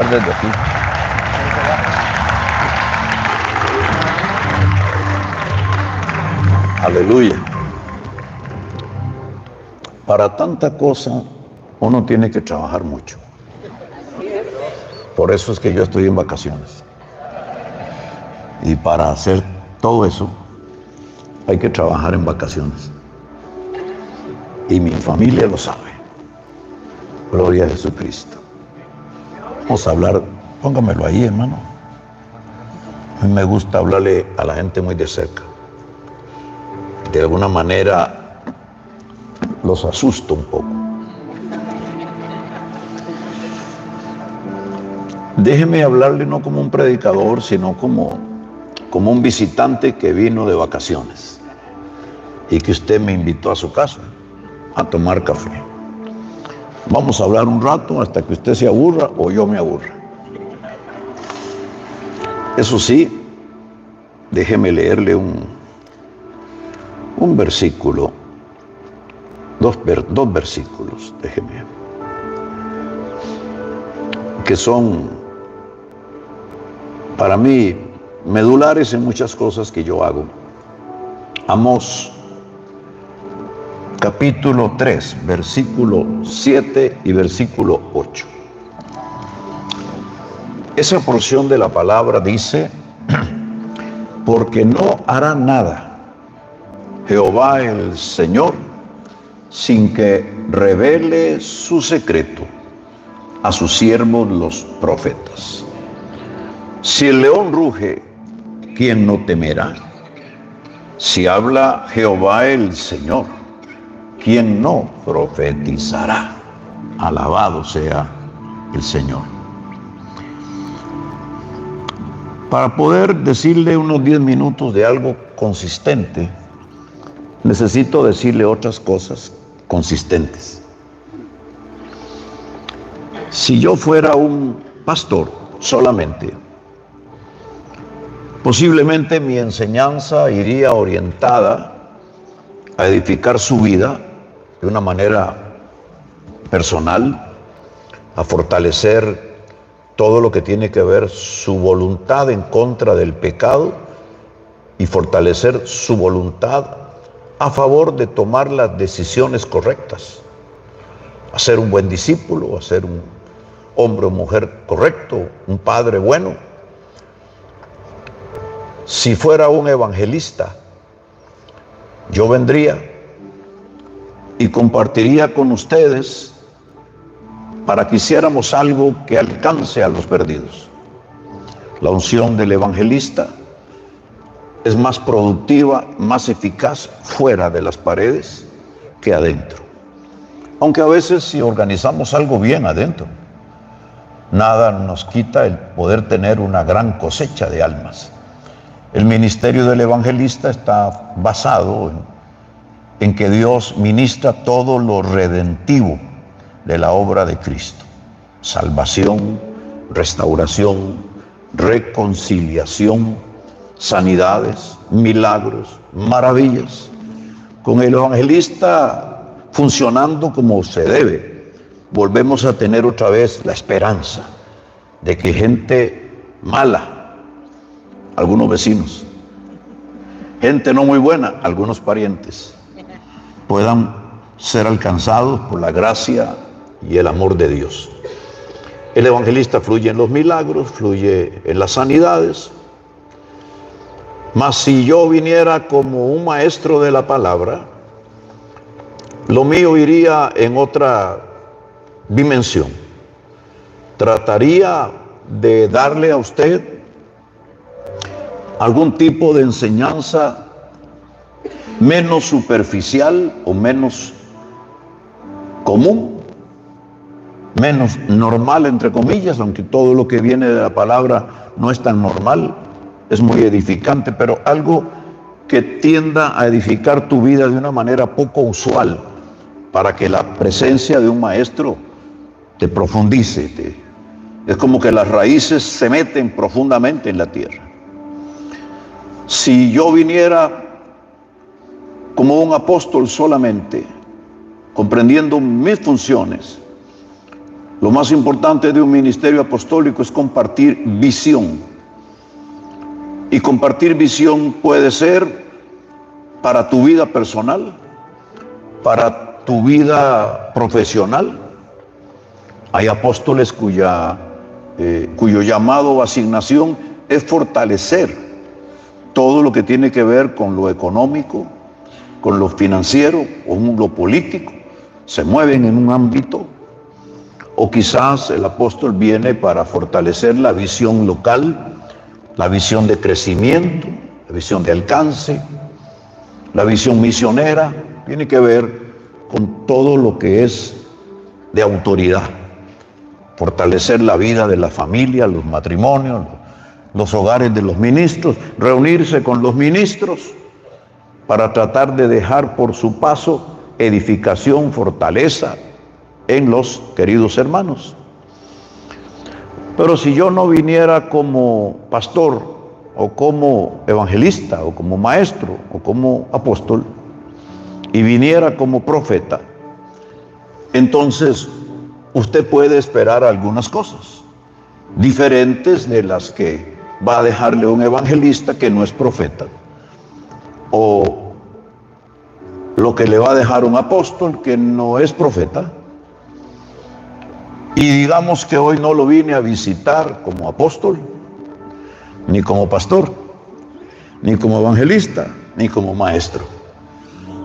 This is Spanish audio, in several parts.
Desde aquí. Aleluya. Para tanta cosa uno tiene que trabajar mucho. Por eso es que yo estoy en vacaciones. Y para hacer todo eso hay que trabajar en vacaciones. Y mi familia lo sabe. Gloria a Jesucristo. Vamos a hablar, póngamelo ahí, hermano. A mí me gusta hablarle a la gente muy de cerca. De alguna manera los asusto un poco. Déjeme hablarle no como un predicador, sino como un visitante que vino de vacaciones y que usted me invitó a su casa a tomar café. Vamos a hablar un rato hasta que usted se aburra o yo me aburra. Eso sí, déjeme leerle un versículo, dos versículos, déjeme, que son para mí medulares en muchas cosas que yo hago. Amós, capítulo 3, versículo 7 y versículo 8. Esa porción de la palabra dice: porque no hará nada Jehová el Señor sin que revele su secreto a sus siervos los profetas. Si el león ruge, ¿quién no temerá? Si habla Jehová el Señor, ¿quién no profetizará? Alabado sea el Señor. Para poder decirle unos 10 minutos de algo consistente, necesito decirle otras cosas consistentes. Si yo fuera un pastor solamente, posiblemente mi enseñanza iría orientada a edificar su vida de una manera personal, a fortalecer todo lo que tiene que ver su voluntad en contra del pecado y fortalecer su voluntad a favor de tomar las decisiones correctas, a ser un buen discípulo, a ser un hombre o mujer correcto, un padre bueno. Si fuera un evangelista, yo vendría y compartiría con ustedes para que hiciéramos algo que alcance a los perdidos. La unción del evangelista es más productiva, más eficaz fuera de las paredes que adentro. Aunque a veces si organizamos algo bien adentro, nada nos quita el poder tener una gran cosecha de almas. El ministerio del evangelista está basado en que Dios ministra todo lo redentivo de la obra de Cristo: salvación, restauración, reconciliación, sanidades, milagros, maravillas. Con el evangelista funcionando como se debe, volvemos a tener otra vez la esperanza de que gente mala, algunos vecinos, gente no muy buena, algunos parientes, puedan ser alcanzados por la gracia y el amor de Dios. El evangelista fluye en los milagros, fluye en las sanidades. Mas si yo viniera como un maestro de la palabra, lo mío iría en otra dimensión. Trataría de darle a usted algún tipo de enseñanza menos superficial o menos común, menos normal, entre comillas, aunque todo lo que viene de la palabra no es tan normal, es muy edificante, pero algo que tienda a edificar tu vida de una manera poco usual, para que la presencia de un maestro te profundice. Es como que las raíces se meten profundamente en la tierra. Si yo viniera como un apóstol solamente, comprendiendo mis funciones, Lo más importante de un ministerio apostólico es compartir visión. Y compartir visión puede ser para tu vida personal, para tu vida profesional. Hay apóstoles cuyo llamado o asignación es fortalecer todo lo que tiene que ver con lo económico, con lo financiero o con lo político. Se mueven en un ámbito. O quizás el apóstol viene para fortalecer la visión local, la visión de crecimiento, la visión de alcance, la visión misionera. Tiene que ver con todo lo que es de autoridad. Fortalecer la vida de la familia, los matrimonios, los hogares de los ministros, reunirse con los ministros para tratar de dejar por su paso edificación, fortaleza en los queridos hermanos. Pero si yo no viniera como pastor o como evangelista o como maestro o como apóstol y viniera como profeta, entonces usted puede esperar algunas cosas diferentes de las que va a dejarle un evangelista que no es profeta, o lo que le va a dejar un apóstol que no es profeta. Y digamos que hoy no lo vine a visitar como apóstol, ni como pastor, ni como evangelista, ni como maestro,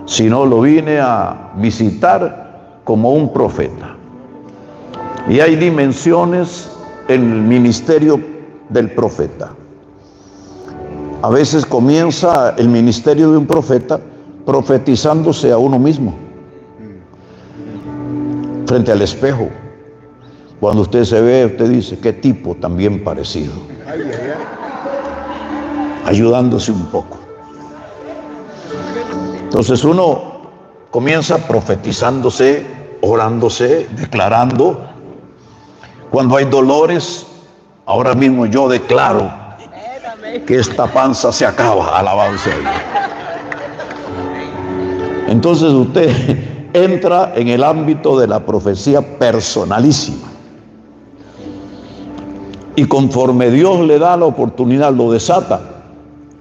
sino lo vine a visitar como un profeta. Y hay dimensiones en el ministerio del profeta. A veces comienza el ministerio de un profeta profetizándose a uno mismo, frente al espejo. Cuando usted se ve, usted dice, qué tipo tan bien parecido. Ayudándose un poco. Entonces uno comienza profetizándose, orándose, declarando. Cuando hay dolores, ahora mismo yo declaro que esta panza se acaba, alabado sea Dios. Entonces usted entra en el ámbito de la profecía personalísima. Y conforme Dios le da la oportunidad, lo desata,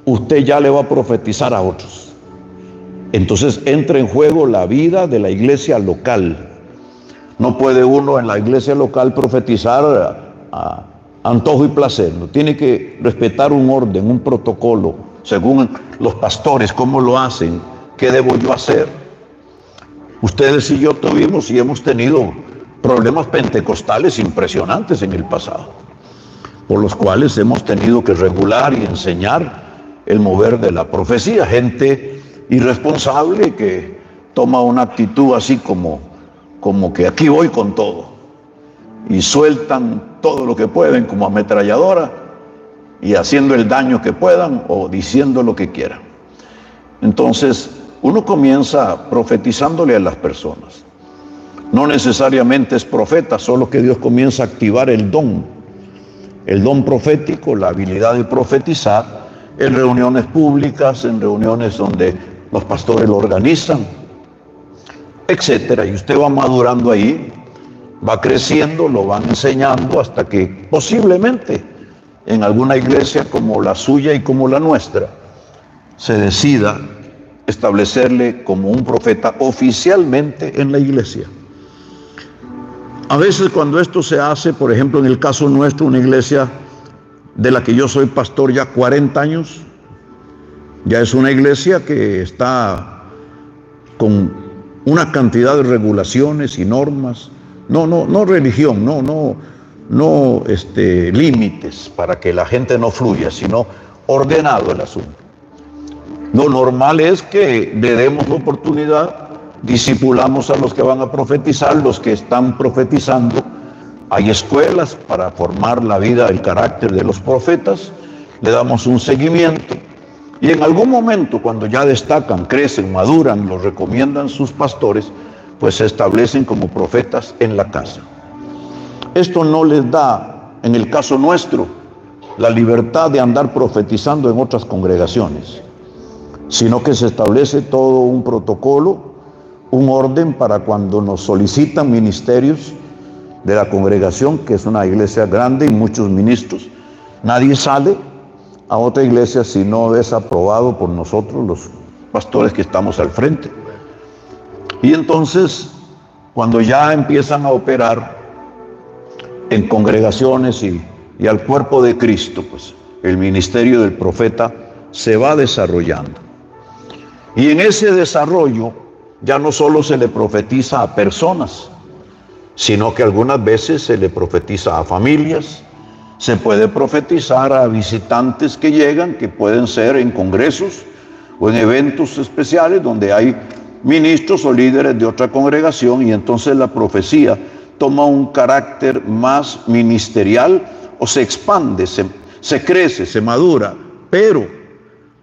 usted ya le va a profetizar a otros. Entonces entra en juego la vida de la iglesia local. No puede uno en la iglesia local profetizar a antojo y placer. No, tiene que respetar un orden, un protocolo, según los pastores, cómo lo hacen, qué debo yo hacer. Ustedes y yo tuvimos y hemos tenido problemas pentecostales impresionantes en el pasado, por los cuales hemos tenido que regular y enseñar el mover de la profecía. Gente irresponsable que toma una actitud así como que aquí voy con todo, y sueltan todo lo que pueden como ametralladora y haciendo el daño que puedan o diciendo lo que quieran. Entonces uno comienza profetizándole a las personas. No necesariamente es profeta, solo que Dios comienza a activar el don profético, la habilidad de profetizar en reuniones públicas, en reuniones donde los pastores lo organizan, etcétera. Y usted va madurando ahí, va creciendo, lo van enseñando hasta que posiblemente en alguna iglesia como la suya y como la nuestra se decida establecerle como un profeta oficialmente en la iglesia. A veces cuando esto se hace, por ejemplo en el caso nuestro, una iglesia de la que yo soy pastor ya 40 años, ya es una iglesia que está con una cantidad de regulaciones y normas, no religión, no límites para que la gente no fluya, sino ordenado el asunto. Lo normal es que le demos la oportunidad, discipulamos a los que van a profetizar, los que están profetizando. Hay escuelas para formar la vida, el carácter de los profetas, le damos un seguimiento y en algún momento cuando ya destacan, crecen, maduran, los recomiendan sus pastores, pues se establecen como profetas en la casa. Esto no les da, en el caso nuestro, la libertad de andar profetizando en otras congregaciones, sino que se establece todo un protocolo, un orden para cuando nos solicitan ministerios de la congregación, que es una iglesia grande y muchos ministros. Nadie sale a otra iglesia si no es aprobado por nosotros, los pastores que estamos al frente. Y entonces, cuando ya empiezan a operar en congregaciones y al cuerpo de Cristo, pues el ministerio del profeta se va desarrollando. Y en ese desarrollo ya no solo se le profetiza a personas, sino que algunas veces se le profetiza a familias, se puede profetizar a visitantes que llegan, que pueden ser en congresos o en eventos especiales donde hay ministros o líderes de otra congregación, y entonces la profecía toma un carácter más ministerial o se expande, se crece, se madura, pero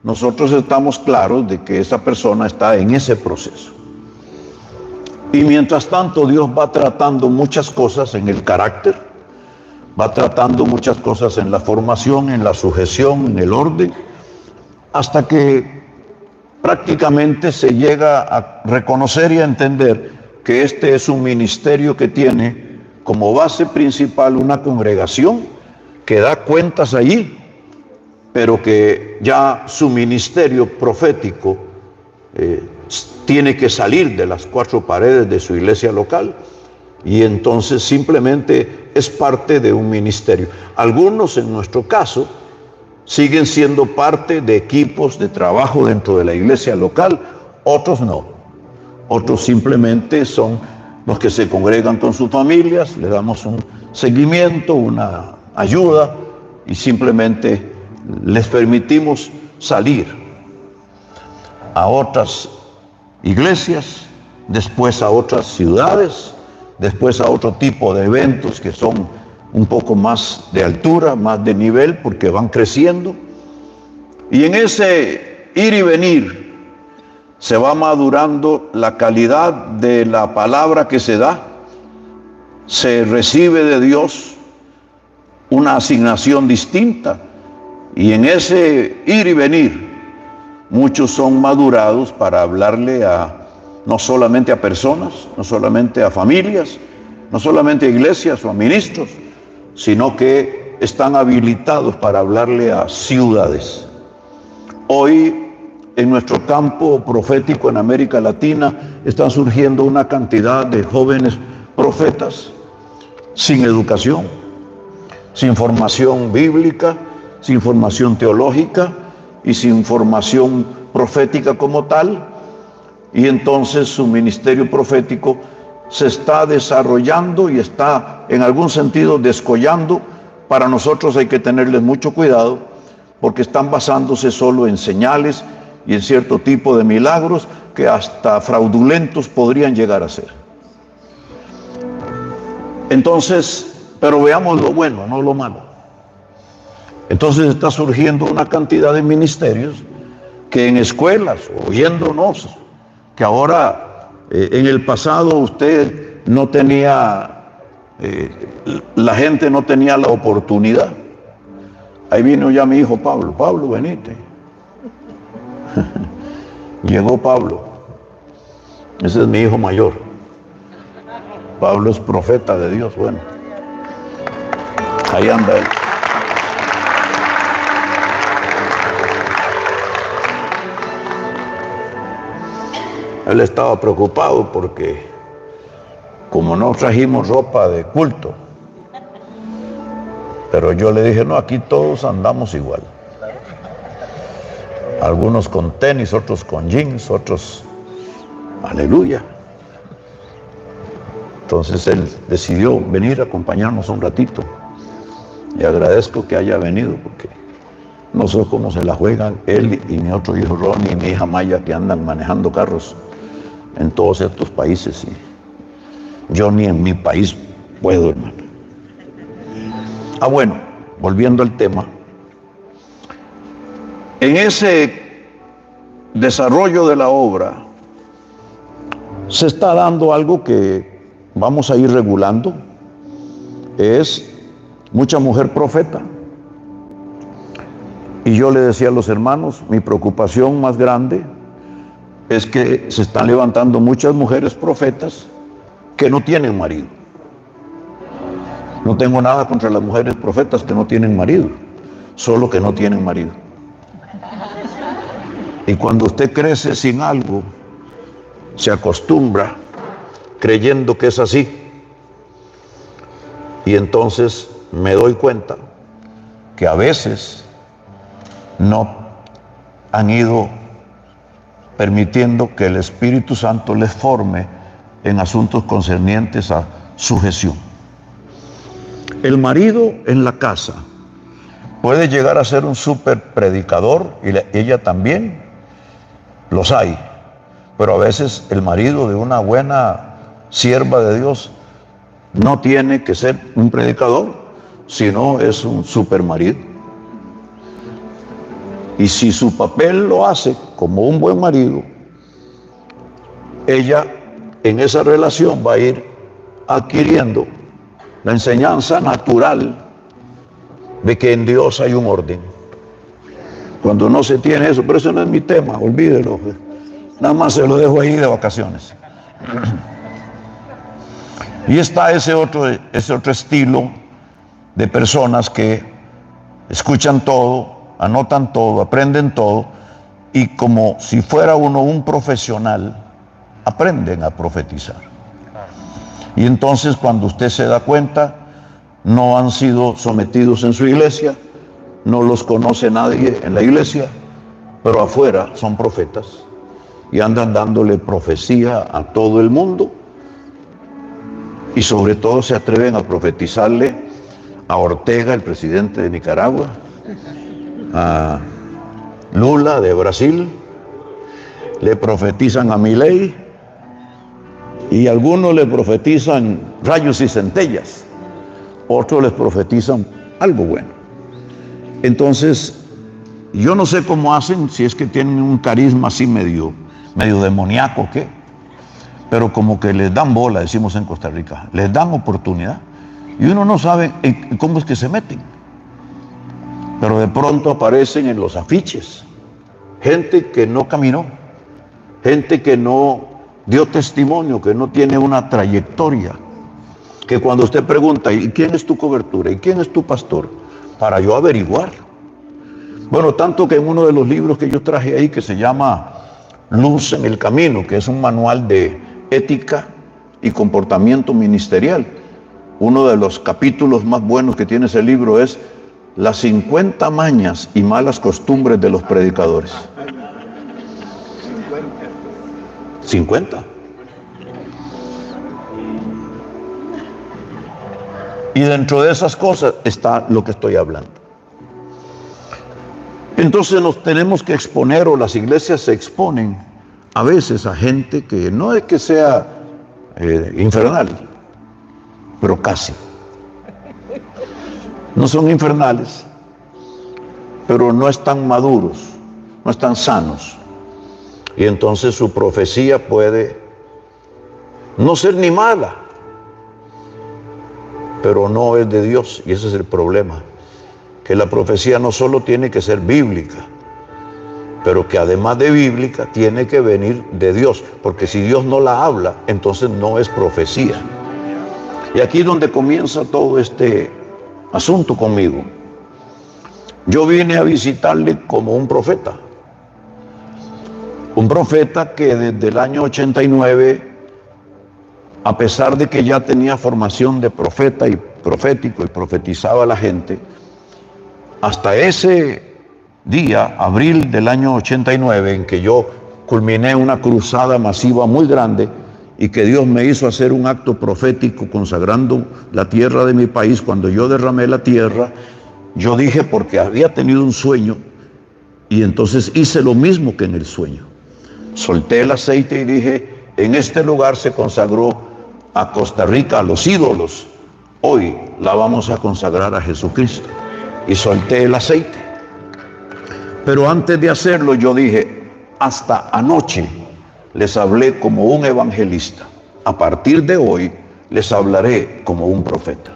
nosotros estamos claros de que esa persona está en ese proceso. Y mientras tanto Dios va tratando muchas cosas en el carácter, va tratando muchas cosas en la formación, en la sujeción, en el orden, hasta que prácticamente se llega a reconocer y a entender que este es un ministerio que tiene como base principal una congregación que da cuentas allí, pero que ya su ministerio profético tiene que salir de las cuatro paredes de su iglesia local, y entonces simplemente es parte de un ministerio. Algunos, en nuestro caso, siguen siendo parte de equipos de trabajo dentro de la iglesia local, otros no. Otros simplemente son los que se congregan con sus familias, le damos un seguimiento, una ayuda, y simplemente les permitimos salir a otras iglesias, después a otras ciudades, después a otro tipo de eventos que son un poco más de altura, más de nivel, porque van creciendo. Y en ese ir y venir se va madurando la calidad de la palabra que se da, se recibe de Dios una asignación distinta, y en ese ir y venir muchos son madurados para hablarle no solamente a personas, no solamente a familias, no solamente a iglesias o a ministros, sino que están habilitados para hablarle a ciudades. Hoy, en nuestro campo profético en América Latina, están surgiendo una cantidad de jóvenes profetas sin educación, sin formación bíblica, sin formación teológica y sin formación profética como tal, y entonces su ministerio profético se está desarrollando y está en algún sentido descollando. Para nosotros hay que tenerles mucho cuidado, porque están basándose solo en señales y en cierto tipo de milagros que hasta fraudulentos podrían llegar a ser. Entonces, pero veamos lo bueno, no lo malo. Entonces está surgiendo una cantidad de ministerios que en escuelas, oyéndonos, que ahora en el pasado usted no tenía, la gente no tenía la oportunidad. Ahí vino ya mi hijo Pablo. Pablo, venite. Llegó Pablo. Ese es mi hijo mayor. Pablo es profeta de Dios. Bueno, ahí anda él. Él estaba preocupado porque como no trajimos ropa de culto, pero yo le dije, no, aquí todos andamos igual. Algunos con tenis, otros con jeans, otros, aleluya. Entonces él decidió venir a acompañarnos un ratito, y agradezco que haya venido, porque no sé cómo se la juegan él y mi otro hijo Ronnie y mi hija Maya, que andan manejando carros en todos estos países, y yo ni en mi país puedo, hermano. Bueno, volviendo al tema, en ese desarrollo de la obra se está dando algo que vamos a ir regulando, es mucha mujer profeta. Y yo le decía a los hermanos, mi preocupación más grande es que se están levantando muchas mujeres profetas que no tienen marido. No tengo nada contra las mujeres profetas que no tienen marido, solo que no tienen marido. Y cuando usted crece sin algo, se acostumbra creyendo que es así. Y entonces me doy cuenta que a veces no han ido permitiendo que el Espíritu Santo les forme en asuntos concernientes a sujeción. El marido en la casa puede llegar a ser un súper predicador, y ella también, los hay, pero a veces el marido de una buena sierva de Dios no tiene que ser un predicador, sino es un súper marido. Y si su papel lo hace como un buen marido, ella en esa relación va a ir adquiriendo la enseñanza natural de que en Dios hay un orden. Cuando no se tiene eso, pero eso no es mi tema, olvídelo. Nada más se lo dejo ahí de vacaciones. Y está ese otro estilo de personas que escuchan todo, anotan todo, aprenden todo, y como si fuera uno un profesional, aprenden a profetizar. Y entonces cuando usted se da cuenta, no han sido sometidos en su iglesia, no los conoce nadie en la iglesia, pero afuera son profetas y andan dándole profecía a todo el mundo, y sobre todo se atreven a profetizarle a Ortega, el presidente de Nicaragua, a Lula de Brasil, le profetizan a Milei, y algunos le profetizan rayos y centellas, otros les profetizan algo bueno. Entonces, yo no sé cómo hacen, si es que tienen un carisma así medio demoníaco, ¿qué? Pero como que les dan bola, decimos en Costa Rica, les dan oportunidad, y uno no sabe cómo es que se meten. Pero de pronto aparecen en los afiches gente que no caminó, gente que no dio testimonio, que no tiene una trayectoria, que cuando usted pregunta, ¿y quién es tu cobertura? ¿Y quién es tu pastor? Para yo averiguar. Bueno, tanto que en uno de los libros que yo traje ahí, que se llama Luz en el Camino, que es un manual de ética y comportamiento ministerial, uno de los capítulos más buenos que tiene ese libro es las 50 mañas y malas costumbres de los predicadores. 50. Y dentro de esas cosas está lo que estoy hablando. Entonces nos tenemos que exponer, o las iglesias se exponen a veces a gente que no es que sea infernal, pero casi. No son infernales, pero no están maduros, no están sanos. Y entonces su profecía puede no ser ni mala, pero no es de Dios, y ese es el problema. Que la profecía no solo tiene que ser bíblica, pero que además de bíblica tiene que venir de Dios, porque si Dios no la habla, entonces no es profecía. Y aquí es donde comienza todo este asunto conmigo. Yo vine a visitarle como un profeta que desde el año 89, a pesar de que ya tenía formación de profeta y profético y profetizaba a la gente, hasta ese día, abril del año 89, en que yo culminé una cruzada masiva muy grande y que Dios me hizo hacer un acto profético consagrando la tierra de mi país, cuando yo derramé la tierra, yo dije, porque había tenido un sueño, y entonces hice lo mismo que en el sueño. Solté el aceite y dije, en este lugar se consagró a Costa Rica, a los ídolos. Hoy la vamos a consagrar a Jesucristo. Y solté el aceite. Pero antes de hacerlo yo dije, hasta anoche les hablé como un evangelista. A partir de hoy les hablaré como un profeta.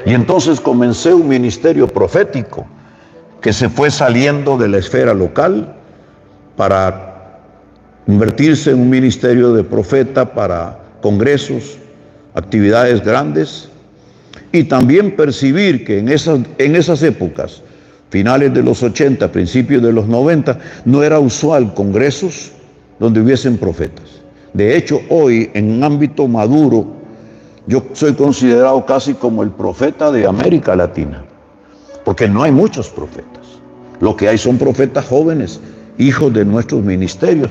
Y entonces comencé un ministerio profético que se fue saliendo de la esfera local para convertirse en un ministerio de profeta para congresos, actividades grandes. y también percibir que en esas épocas, finales de los 80, principios de los 90, no era usual congresos donde hubiesen profetas. De hecho, hoy, en un ámbito maduro, yo soy considerado casi como el profeta de América Latina, porque no hay muchos profetas. Lo que hay son profetas jóvenes, hijos de nuestros ministerios,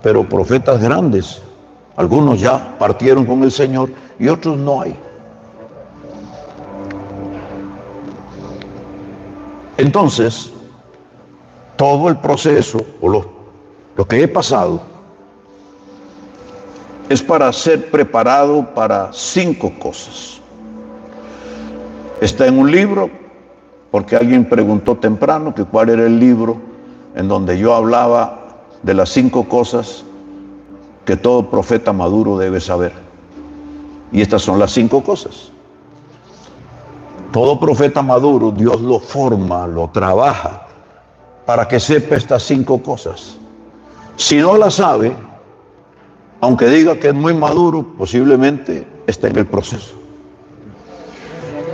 pero profetas grandes. Algunos ya partieron con el Señor y otros no hay. Entonces, todo el proceso, o lo que he pasado, es para ser preparado para 5 cosas. Está en un libro, porque alguien preguntó temprano que cuál era el libro en donde yo hablaba de las 5 cosas que todo profeta maduro debe saber. Y estas son las 5 cosas. Todo profeta maduro, Dios lo forma, lo trabaja para que sepa estas 5 cosas. Si no las sabe, aunque diga que es muy maduro, posiblemente está en el proceso.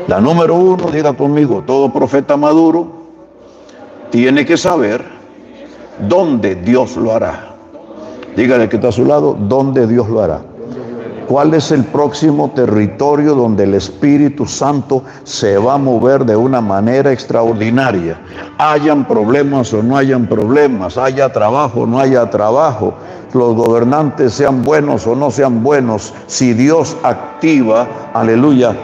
La número 1, diga conmigo, todo profeta maduro tiene que saber dónde Dios lo hará. Dígale que está a su lado, dónde Dios lo hará. ¿Cuál es el próximo territorio donde el Espíritu Santo se va a mover de una manera extraordinaria? Hayan problemas o no hayan problemas, haya trabajo o no haya trabajo, los gobernantes sean buenos o no sean buenos, si Dios activa, aleluya,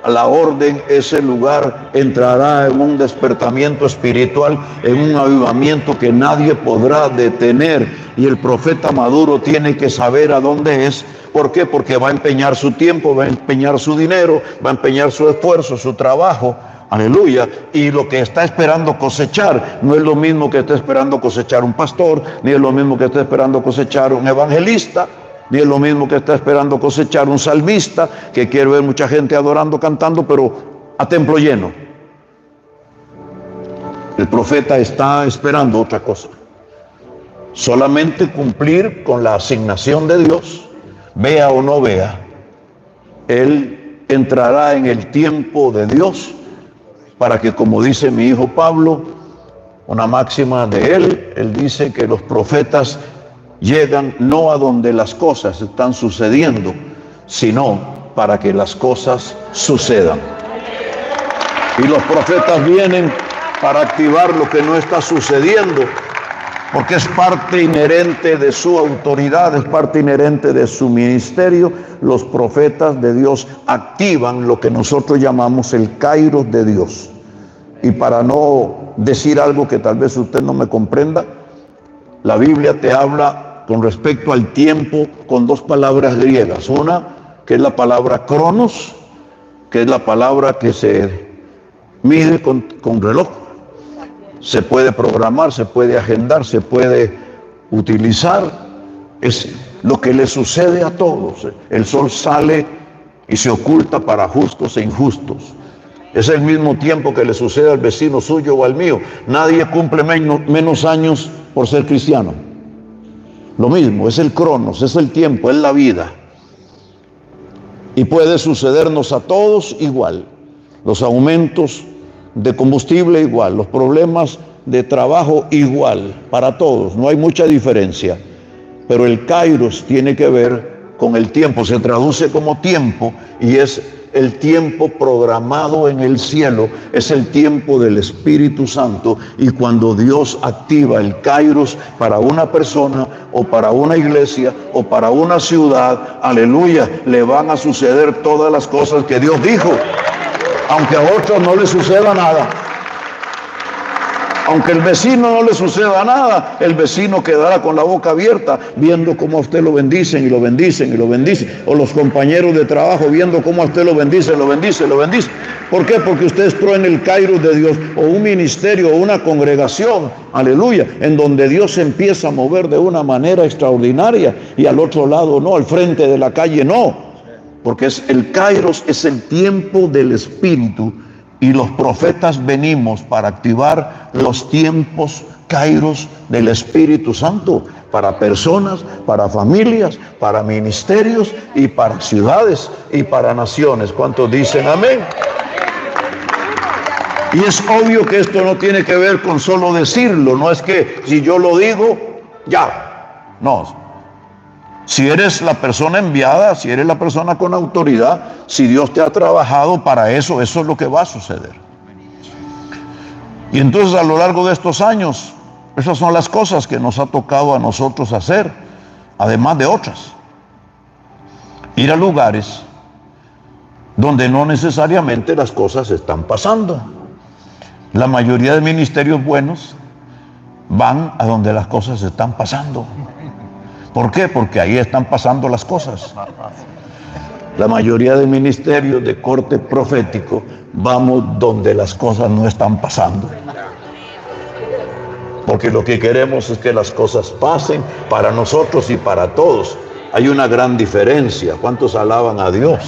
la orden, ese lugar entrará en un despertamiento espiritual, en un avivamiento que nadie podrá detener. Y el profeta maduro tiene que saber a dónde es. ¿Por qué? Porque va a empeñar su tiempo, va a empeñar su dinero, va a empeñar su esfuerzo, su trabajo, aleluya, y lo que está esperando cosechar no es lo mismo que está esperando cosechar un pastor, ni es lo mismo que está esperando cosechar un evangelista, ni es lo mismo que está esperando cosechar un salmista, que quiere ver mucha gente adorando, cantando, pero a templo lleno. El profeta está esperando otra cosa, solamente cumplir con la asignación de Dios, vea o no vea. Él entrará en el tiempo de Dios para que, como dice mi hijo Pablo, una máxima de él dice que los profetas llegan no a donde las cosas están sucediendo, sino para que las cosas sucedan. Y los profetas vienen para activar lo que no está sucediendo, porque es parte inherente de su autoridad, es parte inherente de su ministerio. Los profetas de Dios activan lo que nosotros llamamos el kairos de Dios. Y para no decir algo que tal vez usted no me comprenda, la Biblia te habla con respecto al tiempo con 2 palabras griegas. Una, que es la palabra cronos, que es la palabra que se mide con reloj. Se puede programar, se puede agendar, se puede utilizar. Es lo que le sucede a todos. El sol sale y se oculta para justos e injustos. Es el mismo tiempo que le sucede al vecino suyo o al mío. Nadie cumple menos años por ser cristiano. Lo mismo, es el cronos, es el tiempo, es la vida. Y puede sucedernos a todos igual. Los aumentos de combustible igual, los problemas de trabajo igual, para todos, no hay mucha diferencia. Pero el kairos tiene que ver con el tiempo, se traduce como tiempo y es el tiempo programado en el cielo, es el tiempo del Espíritu Santo. Y cuando Dios activa el kairos para una persona o para una iglesia o para una ciudad, aleluya, le van a suceder todas las cosas que Dios dijo. Aunque a otros no les suceda nada, aunque el vecino no le suceda nada, el vecino quedará con la boca abierta viendo cómo a usted lo bendicen y lo bendicen y lo bendicen. O los compañeros de trabajo viendo cómo a usted lo bendicen, lo bendicen, lo bendicen. ¿Por qué? Porque usted entró en el kairos de Dios, o un ministerio, o una congregación, aleluya, en donde Dios se empieza a mover de una manera extraordinaria, y al otro lado no, al frente de la calle no. Porque el kairos es el tiempo del Espíritu, y los profetas venimos para activar los tiempos kairos del Espíritu Santo, para personas, para familias, para ministerios y para ciudades y para naciones. ¿Cuántos dicen amén? Y es obvio que esto no tiene que ver con solo decirlo, no es que si yo lo digo, ya. No. Si eres la persona enviada, si eres la persona con autoridad, si Dios te ha trabajado para eso, eso es lo que va a suceder. Y entonces a lo largo de estos años, esas son las cosas que nos ha tocado a nosotros hacer, además de otras. Ir a lugares donde no necesariamente las cosas están pasando. La mayoría de ministerios buenos van a donde las cosas están pasando. ¿Por qué? Porque ahí están pasando las cosas. La mayoría de ministerios de corte profético vamos donde las cosas no están pasando. Porque lo que queremos es que las cosas pasen para nosotros y para todos. Hay una gran diferencia. ¿Cuántos alaban a Dios?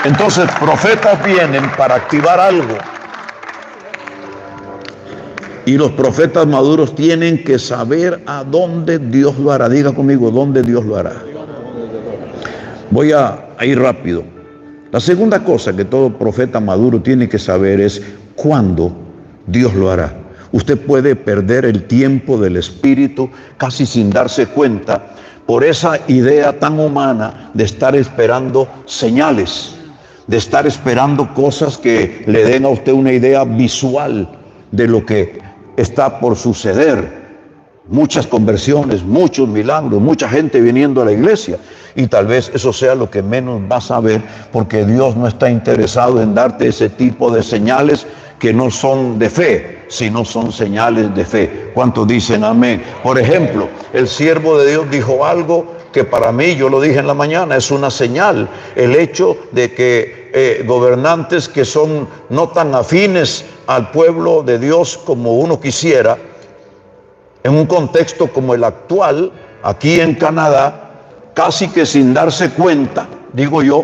Entonces, profetas vienen para activar algo. Y los profetas maduros tienen que saber a dónde Dios lo hará. Diga conmigo, ¿dónde Dios lo hará? Voy a ir rápido. La segunda cosa que todo profeta maduro tiene que saber es cuándo Dios lo hará. Usted puede perder el tiempo del Espíritu casi sin darse cuenta por esa idea tan humana de estar esperando señales, de estar esperando cosas que le den a usted una idea visual de lo que está por suceder. Muchas conversiones, muchos milagros, mucha gente viniendo a la iglesia. Y tal vez eso sea lo que menos vas a ver, porque Dios no está interesado en darte ese tipo de señales que no son de fe, sino son señales de fe. ¿Cuántos dicen amén? Por ejemplo, el siervo de Dios dijo algo que para mí, yo lo dije en la mañana, es una señal. El hecho de que gobernantes que son no tan afines al pueblo de Dios como uno quisiera, en un contexto como el actual, aquí en Canadá, casi que sin darse cuenta, digo yo,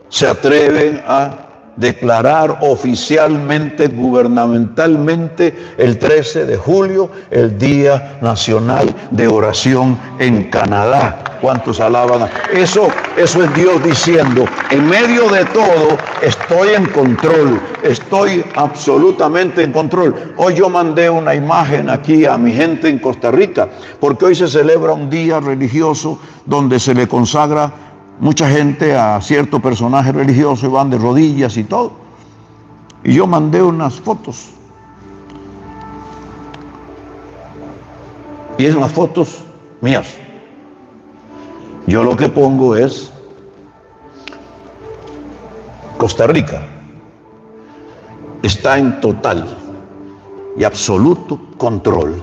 se atreven a declarar oficialmente, gubernamentalmente, el 13 de julio, el Día Nacional de Oración en Canadá. ¿Cuántos alaban? Eso es Dios diciendo, en medio de todo, estoy en control, estoy absolutamente en control. Hoy yo mandé una imagen aquí a mi gente en Costa Rica, porque hoy se celebra un día religioso donde se le consagra mucha gente a cierto personaje religioso y van de rodillas y todo. Y yo mandé unas fotos. Y es unas fotos mías. Yo lo que pongo es Costa Rica está en total y absoluto control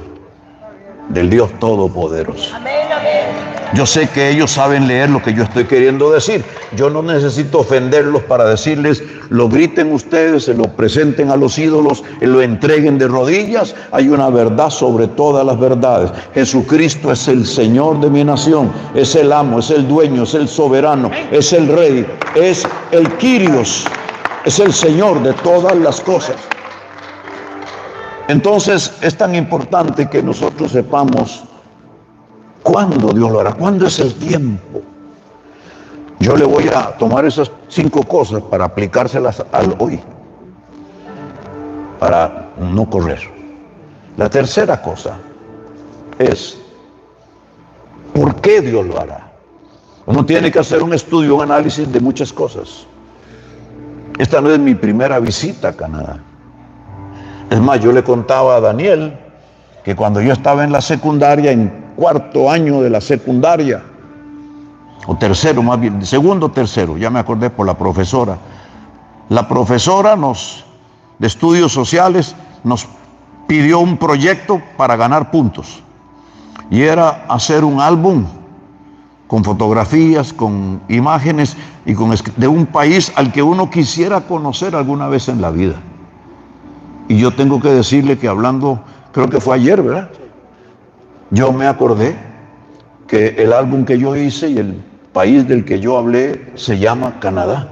del Dios Todopoderoso. Amén, amén. Yo sé que ellos saben leer lo que yo estoy queriendo decir. Yo no necesito ofenderlos para decirles, lo griten ustedes, se lo presenten a los ídolos, lo entreguen de rodillas. Hay una verdad sobre todas las verdades. Jesucristo es el Señor de mi nación, es el amo, es el dueño, es el soberano, es el rey, es el Kyrios, es el Señor de todas las cosas. Entonces es tan importante que nosotros sepamos cuándo Dios lo hará, cuándo es el tiempo. Yo le voy a tomar esas 5 cosas para aplicárselas al hoy, para no correr. La tercera cosa es, ¿por qué Dios lo hará? Uno tiene que hacer un estudio, un análisis de muchas cosas. Esta no es mi primera visita a Canadá. Es más, yo le contaba a Daniel que cuando yo estaba en la secundaria, en 4º año de la secundaria, o tercero más bien, 2º o 3º, ya me acordé por la profesora. La profesora de estudios sociales nos pidió un proyecto para ganar puntos. Y era hacer un álbum con fotografías, con imágenes y de un país al que uno quisiera conocer alguna vez en la vida. Y yo tengo que decirle que hablando, creo que fue ayer, ¿verdad? Yo me acordé que el álbum que yo hice y el país del que yo hablé se llama Canadá.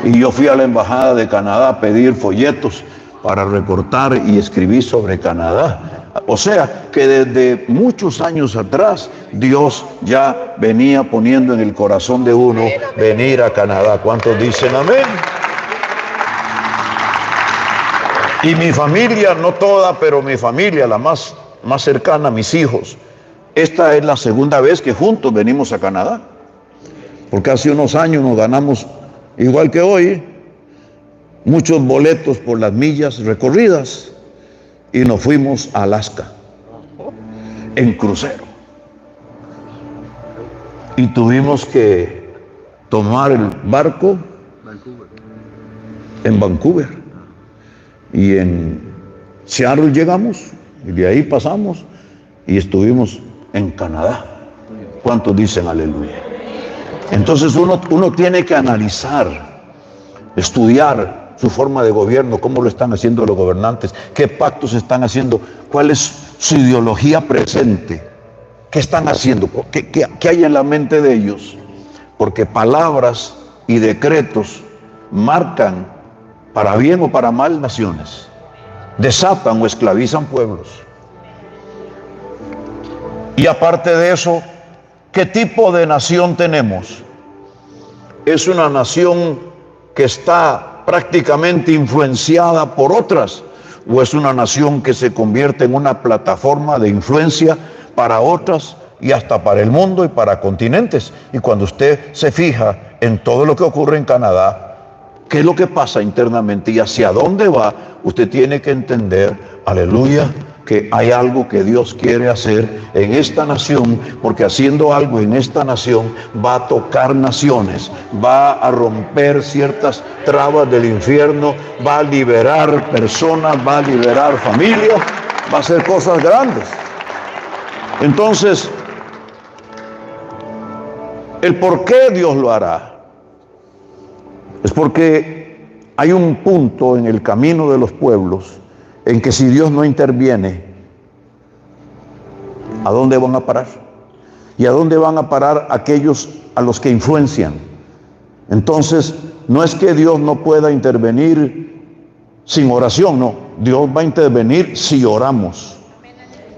Y yo fui a la embajada de Canadá a pedir folletos para recortar y escribir sobre Canadá. O sea, que desde muchos años atrás Dios ya venía poniendo en el corazón de uno venir a Canadá. ¿Cuántos dicen amén? Y mi familia, no toda, pero mi familia, la más cercana, mis hijos, esta es la segunda vez que juntos venimos a Canadá. Porque hace unos años nos ganamos, igual que hoy, muchos boletos por las millas recorridas y nos fuimos a Alaska en crucero. Y tuvimos que tomar el barco en Vancouver. Y en Seattle llegamos, y de ahí pasamos, y estuvimos en Canadá. ¿Cuántos dicen aleluya? Entonces uno tiene que analizar, estudiar su forma de gobierno, cómo lo están haciendo los gobernantes, qué pactos están haciendo, cuál es su ideología presente, qué están haciendo, qué hay en la mente de ellos. Porque palabras y decretos marcan para bien o para mal naciones, desatan o esclavizan pueblos. Y aparte de eso, ¿qué tipo de nación tenemos? ¿Es una nación que está prácticamente influenciada por otras? ¿O es una nación que se convierte en una plataforma de influencia para otras y hasta para el mundo y para continentes? Y cuando usted se fija en todo lo que ocurre en Canadá, ¿qué es lo que pasa internamente y hacia dónde va? Usted tiene que entender, aleluya, que hay algo que Dios quiere hacer en esta nación, porque haciendo algo en esta nación va a tocar naciones, va a romper ciertas trabas del infierno, va a liberar personas, va a liberar familias, va a hacer cosas grandes. Entonces, el por qué Dios lo hará es porque hay un punto en el camino de los pueblos en que si Dios no interviene, ¿a dónde van a parar? ¿Y a dónde van a parar aquellos a los que influencian? Entonces, no es que Dios no pueda intervenir sin oración, no. Dios va a intervenir si oramos.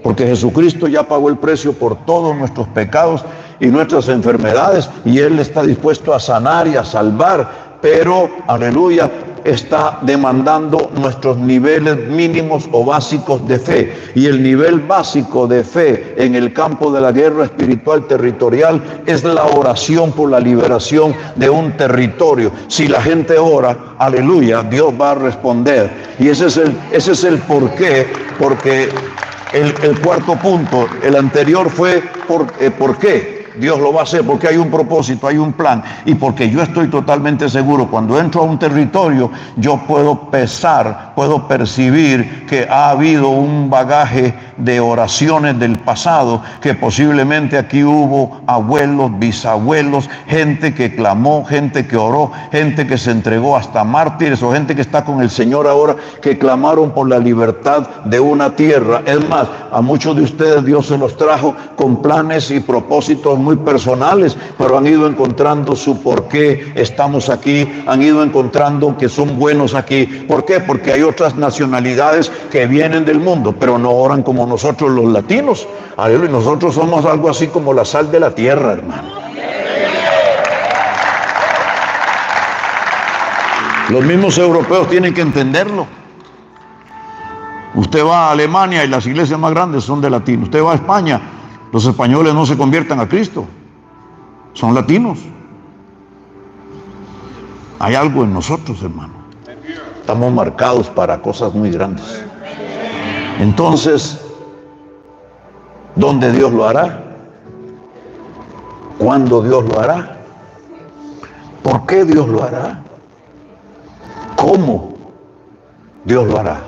Porque Jesucristo ya pagó el precio por todos nuestros pecados y nuestras enfermedades, y Él está dispuesto a sanar y a salvar, pero, aleluya, está demandando nuestros niveles mínimos o básicos de fe. Y el nivel básico de fe en el campo de la guerra espiritual territorial es la oración por la liberación de un territorio. Si la gente ora, aleluya, Dios va a responder. Y ese es el porqué, porque el cuarto punto, el anterior fue ¿por qué? Dios lo va a hacer, porque hay un propósito, hay un plan, y porque yo estoy totalmente seguro, cuando entro a un territorio, yo puedo pesar, puedo percibir que ha habido un bagaje de oraciones del pasado, que posiblemente aquí hubo abuelos, bisabuelos, gente que clamó, gente que oró, gente que se entregó, hasta mártires, o gente que está con el Señor ahora, que clamaron por la libertad de una tierra. Es más, a muchos de ustedes Dios se los trajo con planes y propósitos muy personales, pero han ido encontrando su por qué estamos aquí, han ido encontrando que son buenos aquí. ¿Por qué? Porque hay otras nacionalidades que vienen del mundo, pero no oran como nosotros los latinos. Aleluya, nosotros somos algo así como la sal de la tierra, hermano. Los mismos europeos tienen que entenderlo. Usted va a Alemania y las iglesias más grandes son de latinos. Usted va a España, los españoles no se convierten a Cristo, son latinos. Hay algo en nosotros, hermano. Estamos marcados para cosas muy grandes. Entonces, ¿dónde Dios lo hará? ¿Cuándo Dios lo hará? ¿Por qué Dios lo hará? ¿Cómo Dios lo hará?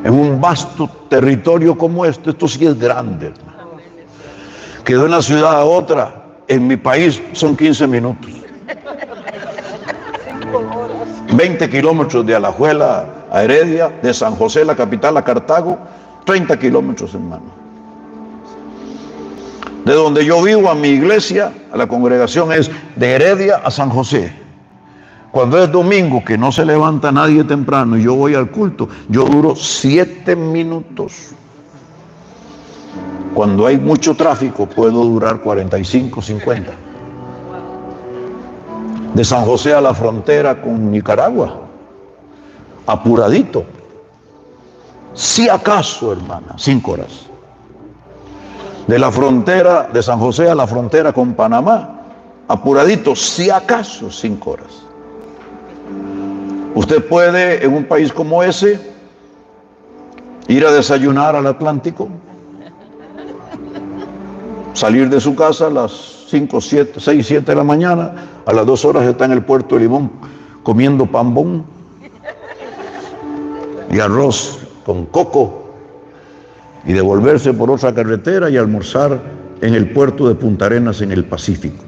En un vasto territorio como esto sí es grande, hermano. Que de una ciudad a otra, en mi país, son 15 minutos. 20 kilómetros de Alajuela a Heredia, de San José, la capital, a Cartago, 30 kilómetros, hermano. De donde yo vivo a mi iglesia, a la congregación, es de Heredia a San José. Cuando es domingo, que no se levanta nadie temprano y yo voy al culto, yo duro 7 minutos. Cuando hay mucho tráfico, puedo durar 45, 50. De San José a la frontera con Nicaragua, apuradito. Si acaso, hermana, 5 horas. De la frontera de San José a la frontera con Panamá, apuradito, si acaso 5 horas. Usted puede, en un país como ese, ir a desayunar al Atlántico, salir de su casa a las 5, 7, 6, 7 de la mañana, a las 2 horas está en el puerto de Limón comiendo pambón y arroz con coco, y devolverse por otra carretera y almorzar en el puerto de Punta Arenas en el Pacífico.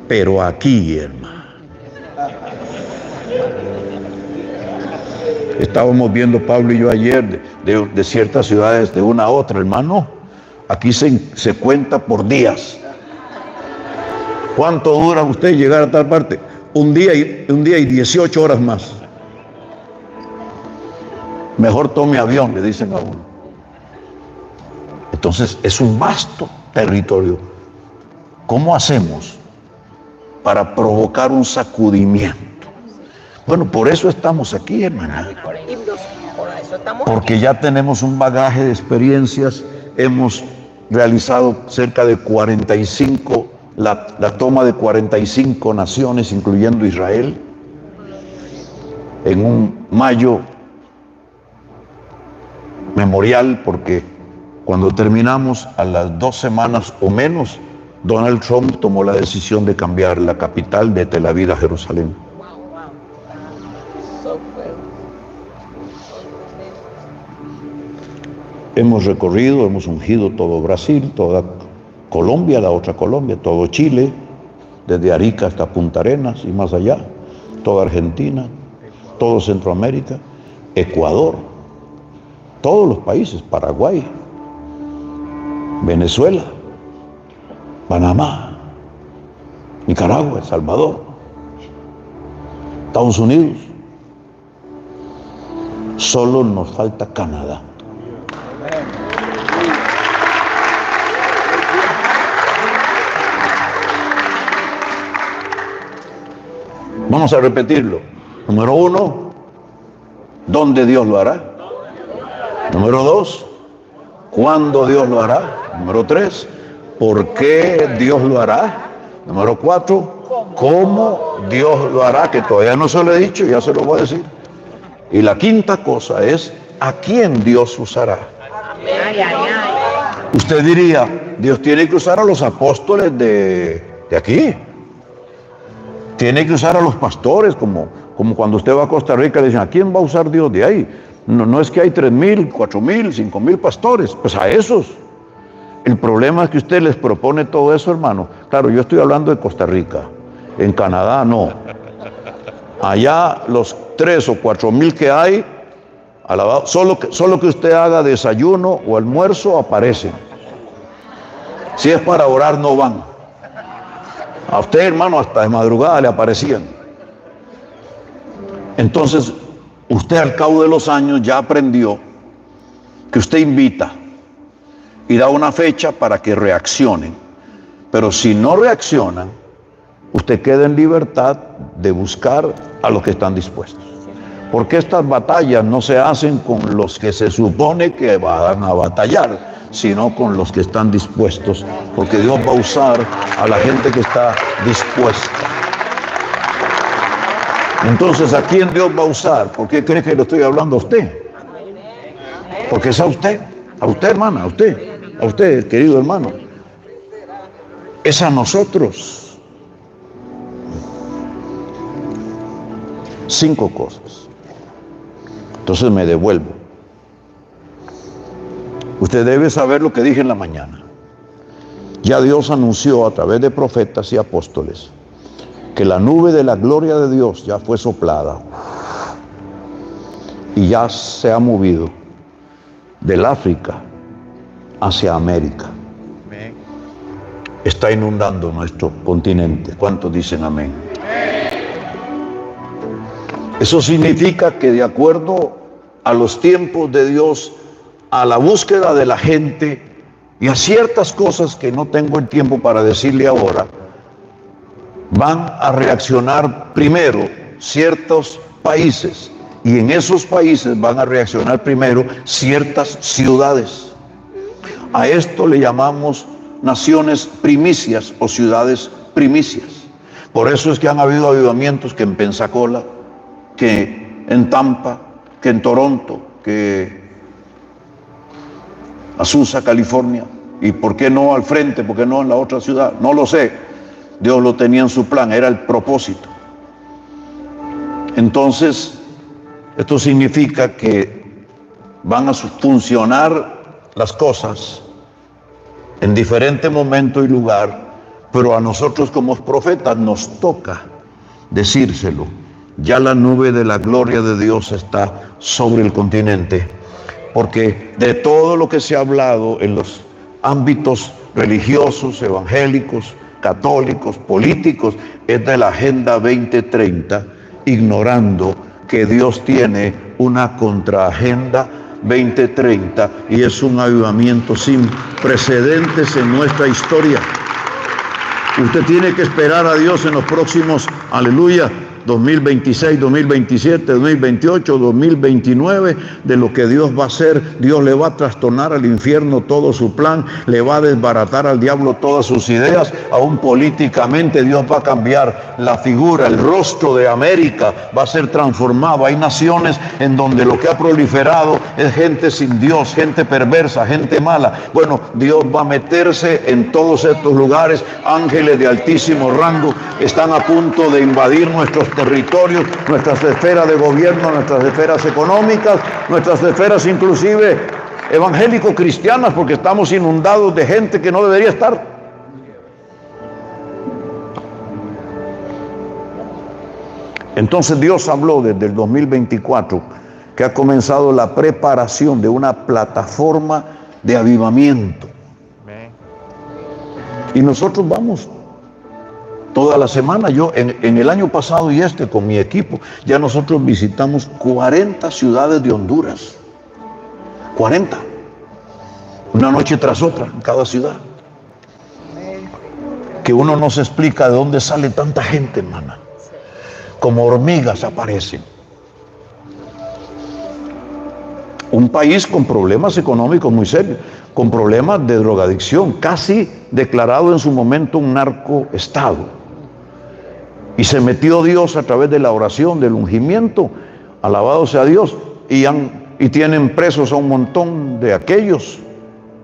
Pero aquí, hermano, estábamos viendo Pablo y yo ayer de ciertas ciudades de una a otra, hermano. Aquí se cuenta por días. ¿Cuánto dura usted llegar a tal parte? Un día y 18 horas más. Mejor tome avión, le dicen a uno. Entonces es un vasto territorio. ¿Cómo hacemos para provocar un sacudimiento? Bueno, por eso estamos aquí, hermana. Porque ya tenemos un bagaje de experiencias. Hemos realizado cerca de 45, la toma de 45 naciones, incluyendo Israel, en un mayo memorial, porque cuando terminamos, a las 2 semanas o menos, Donald Trump tomó la decisión de cambiar la capital de Tel Aviv a Jerusalén. Hemos recorrido, hemos ungido todo Brasil, toda Colombia, la otra Colombia, todo Chile, desde Arica hasta Punta Arenas y más allá, toda Argentina, todo Centroamérica, Ecuador, todos los países, Paraguay, Venezuela, Panamá, Nicaragua, El Salvador, Estados Unidos. Solo nos falta Canadá. Vamos a repetirlo. Número 1, ¿dónde Dios lo hará? Número 2, ¿cuándo Dios lo hará? Número 3, ¿por qué Dios lo hará? Número 4, ¿cómo Dios lo hará? Que todavía no se lo he dicho, ya se lo voy a decir. Y la quinta cosa es, ¿a quién Dios usará? Usted diría, Dios tiene que usar a los apóstoles de aquí. Tiene que usar a los pastores, como cuando usted va a Costa Rica le dicen, ¿a quién va a usar Dios de ahí? No es que hay 3,000, 4,000, 5,000 pastores, pues a esos. El problema es que usted les propone todo eso, hermano. Claro, yo estoy hablando de Costa Rica. En Canadá no. Allá los 3 o 4,000 que hay, solo que usted haga desayuno o almuerzo, aparecen. Si es para orar, no van. A usted, hermano, hasta de madrugada le aparecían. Entonces, usted al cabo de los años ya aprendió que usted invita y da una fecha para que reaccionen. Pero si no reaccionan, usted queda en libertad de buscar a los que están dispuestos. Porque estas batallas no se hacen con los que se supone que van a batallar, sino con los que están dispuestos, porque Dios va a usar a la gente que está dispuesta. Entonces, ¿a quién Dios va a usar? ¿Por qué cree que le estoy hablando a usted? Porque es a usted, hermana, a usted, querido hermano. Es a nosotros. 5 cosas. Entonces me devuelvo. Usted debe saber lo que dije en la mañana. Ya Dios anunció a través de profetas y apóstoles que la nube de la gloria de Dios ya fue soplada y ya se ha movido del África hacia América. Está inundando nuestro continente. ¿Cuántos dicen amén? Eso significa que de acuerdo a los tiempos de Dios, a la búsqueda de la gente y a ciertas cosas que no tengo el tiempo para decirle ahora, van a reaccionar primero ciertos países Y en esos países van a reaccionar primero ciertas ciudades. A esto le llamamos naciones primicias o ciudades primicias. Por eso es que han habido avivamientos que en Pensacola, que en Tampa, que en Toronto, que Azusa, California. ¿Y por qué no al frente? ¿Por qué no en la otra ciudad? No lo sé. Dios lo tenía en su plan, era el propósito. Entonces, esto significa que van a funcionar las cosas en diferente momento y lugar, pero a nosotros como profetas nos toca decírselo. Ya la nube de la gloria de Dios está sobre el continente, porque de todo lo que se ha hablado en los ámbitos religiosos, evangélicos, católicos, políticos, es de la Agenda 2030, ignorando que Dios tiene una contraagenda 2030 y es un avivamiento sin precedentes en nuestra historia. Usted tiene que esperar a Dios en los próximos, aleluya, 2026, 2027, 2028, 2029, de lo que Dios va a hacer. Dios le va a trastornar al infierno todo su plan, le va a desbaratar al diablo todas sus ideas, aún políticamente Dios va a cambiar la figura, el rostro de América va a ser transformado. Hay naciones en donde lo que ha proliferado es gente sin Dios, gente perversa, gente mala. Bueno, Dios va a meterse en todos estos lugares. Ángeles de altísimo rango están a punto de invadir nuestros territorios, nuestras esferas de gobierno, nuestras esferas económicas, nuestras esferas inclusive evangélico-cristianas, porque estamos inundados de gente que no debería estar. Entonces Dios habló desde el 2024 que ha comenzado la preparación de una plataforma de avivamiento. Y nosotros vamos toda la semana. Yo en el año pasado y con mi equipo, ya nosotros visitamos 40 ciudades de Honduras. 40. Una noche tras otra en cada ciudad. Que uno no se explica de dónde sale tanta gente, hermana. Como hormigas aparecen. Un país con problemas económicos muy serios, con problemas de drogadicción, casi declarado en su momento un narcoestado. Y se metió Dios a través de la oración, del ungimiento, alabado sea Dios, y tienen presos a un montón de aquellos,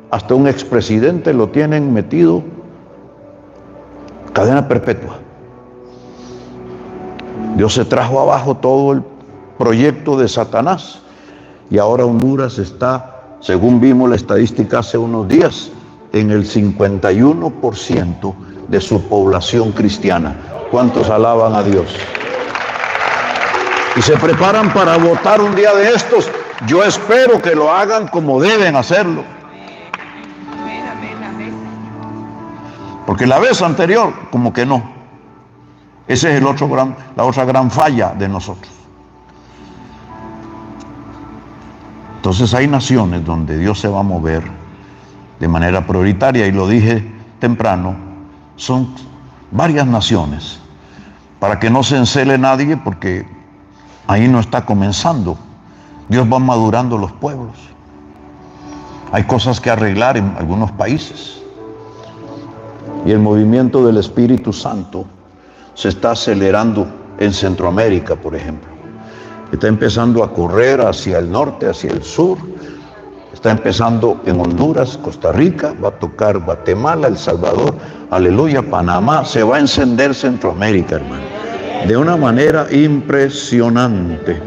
hasta un expresidente lo tienen metido, cadena perpetua. Dios se trajo abajo todo el proyecto de Satanás, y ahora Honduras está, según vimos la estadística hace unos días, en el 51% de su población cristiana. ¿Cuántos alaban a Dios? Y se preparan para votar un día de estos. Yo espero que lo hagan como deben hacerlo. Porque la vez anterior, como que no. Ese es la otra gran falla de nosotros. Entonces hay naciones donde Dios se va a mover de manera prioritaria, y lo dije temprano, son varias naciones, para que no se encele nadie, porque ahí no está comenzando. Dios va madurando los pueblos. Hay cosas que arreglar en algunos países, y el movimiento del Espíritu Santo se está acelerando en Centroamérica, por ejemplo. Está empezando a correr hacia el norte, hacia el sur. Está empezando en Honduras, Costa Rica, va a tocar Guatemala, El Salvador, aleluya, Panamá. Se va a encender Centroamérica, hermano, de una manera impresionante.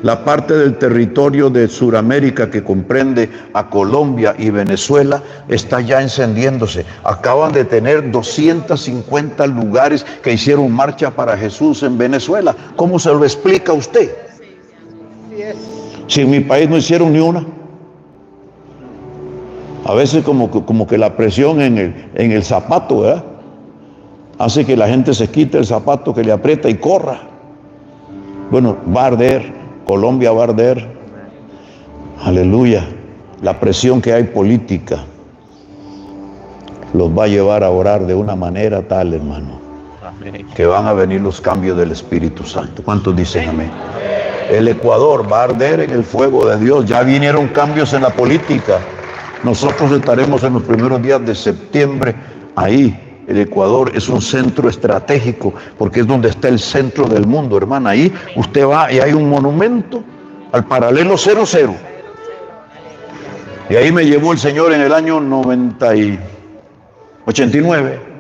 La parte del territorio de Sudamérica que comprende a Colombia y Venezuela está ya encendiéndose. Acaban de tener 250 lugares que hicieron marcha para Jesús en Venezuela. ¿Cómo se lo explica usted? Si en mi país no hicieron ni una. A veces como que la presión en el zapato, ¿verdad?, hace que la gente se quite el zapato que le aprieta y corra. Bueno, va a arder, Colombia va a arder. Aleluya. La presión que hay política los va a llevar a orar de una manera tal, hermano, que van a venir los cambios del Espíritu Santo. ¿Cuántos dicen amén? El Ecuador va a arder en el fuego de Dios. Ya vinieron cambios en la política. Nosotros estaremos en los primeros días de septiembre ahí. El Ecuador es un centro estratégico porque es donde está el centro del mundo, hermana. Ahí usted va y hay un monumento al paralelo 00. Y ahí me llevó el Señor en el año 89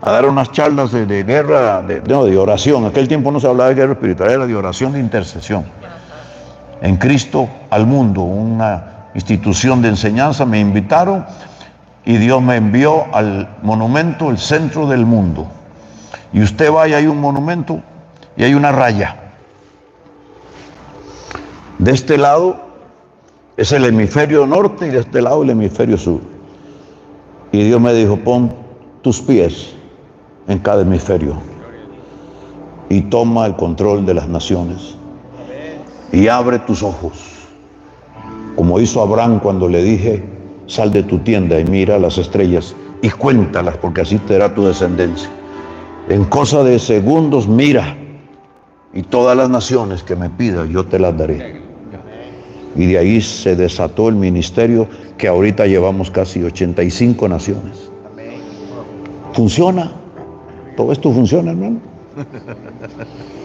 a dar unas charlas de guerra, de oración. En aquel tiempo no se hablaba de guerra espiritual, era de oración, de intercesión. En Cristo al mundo, una institución de enseñanza, me invitaron y Dios me envió al monumento, el centro del mundo. Y usted va y hay un monumento y hay una raya. De este lado es el hemisferio norte y de este lado el hemisferio sur. Y Dios me dijo, pon tus pies en cada hemisferio y toma el control de las naciones y abre tus ojos, como hizo Abraham cuando le dije, sal de tu tienda y mira las estrellas y cuéntalas, porque así será tu descendencia. En cosa de segundos mira, y todas las naciones que me pidas yo te las daré. Y de ahí se desató el ministerio que ahorita llevamos casi 85 naciones. ¿Funciona? Todo esto funciona, hermano.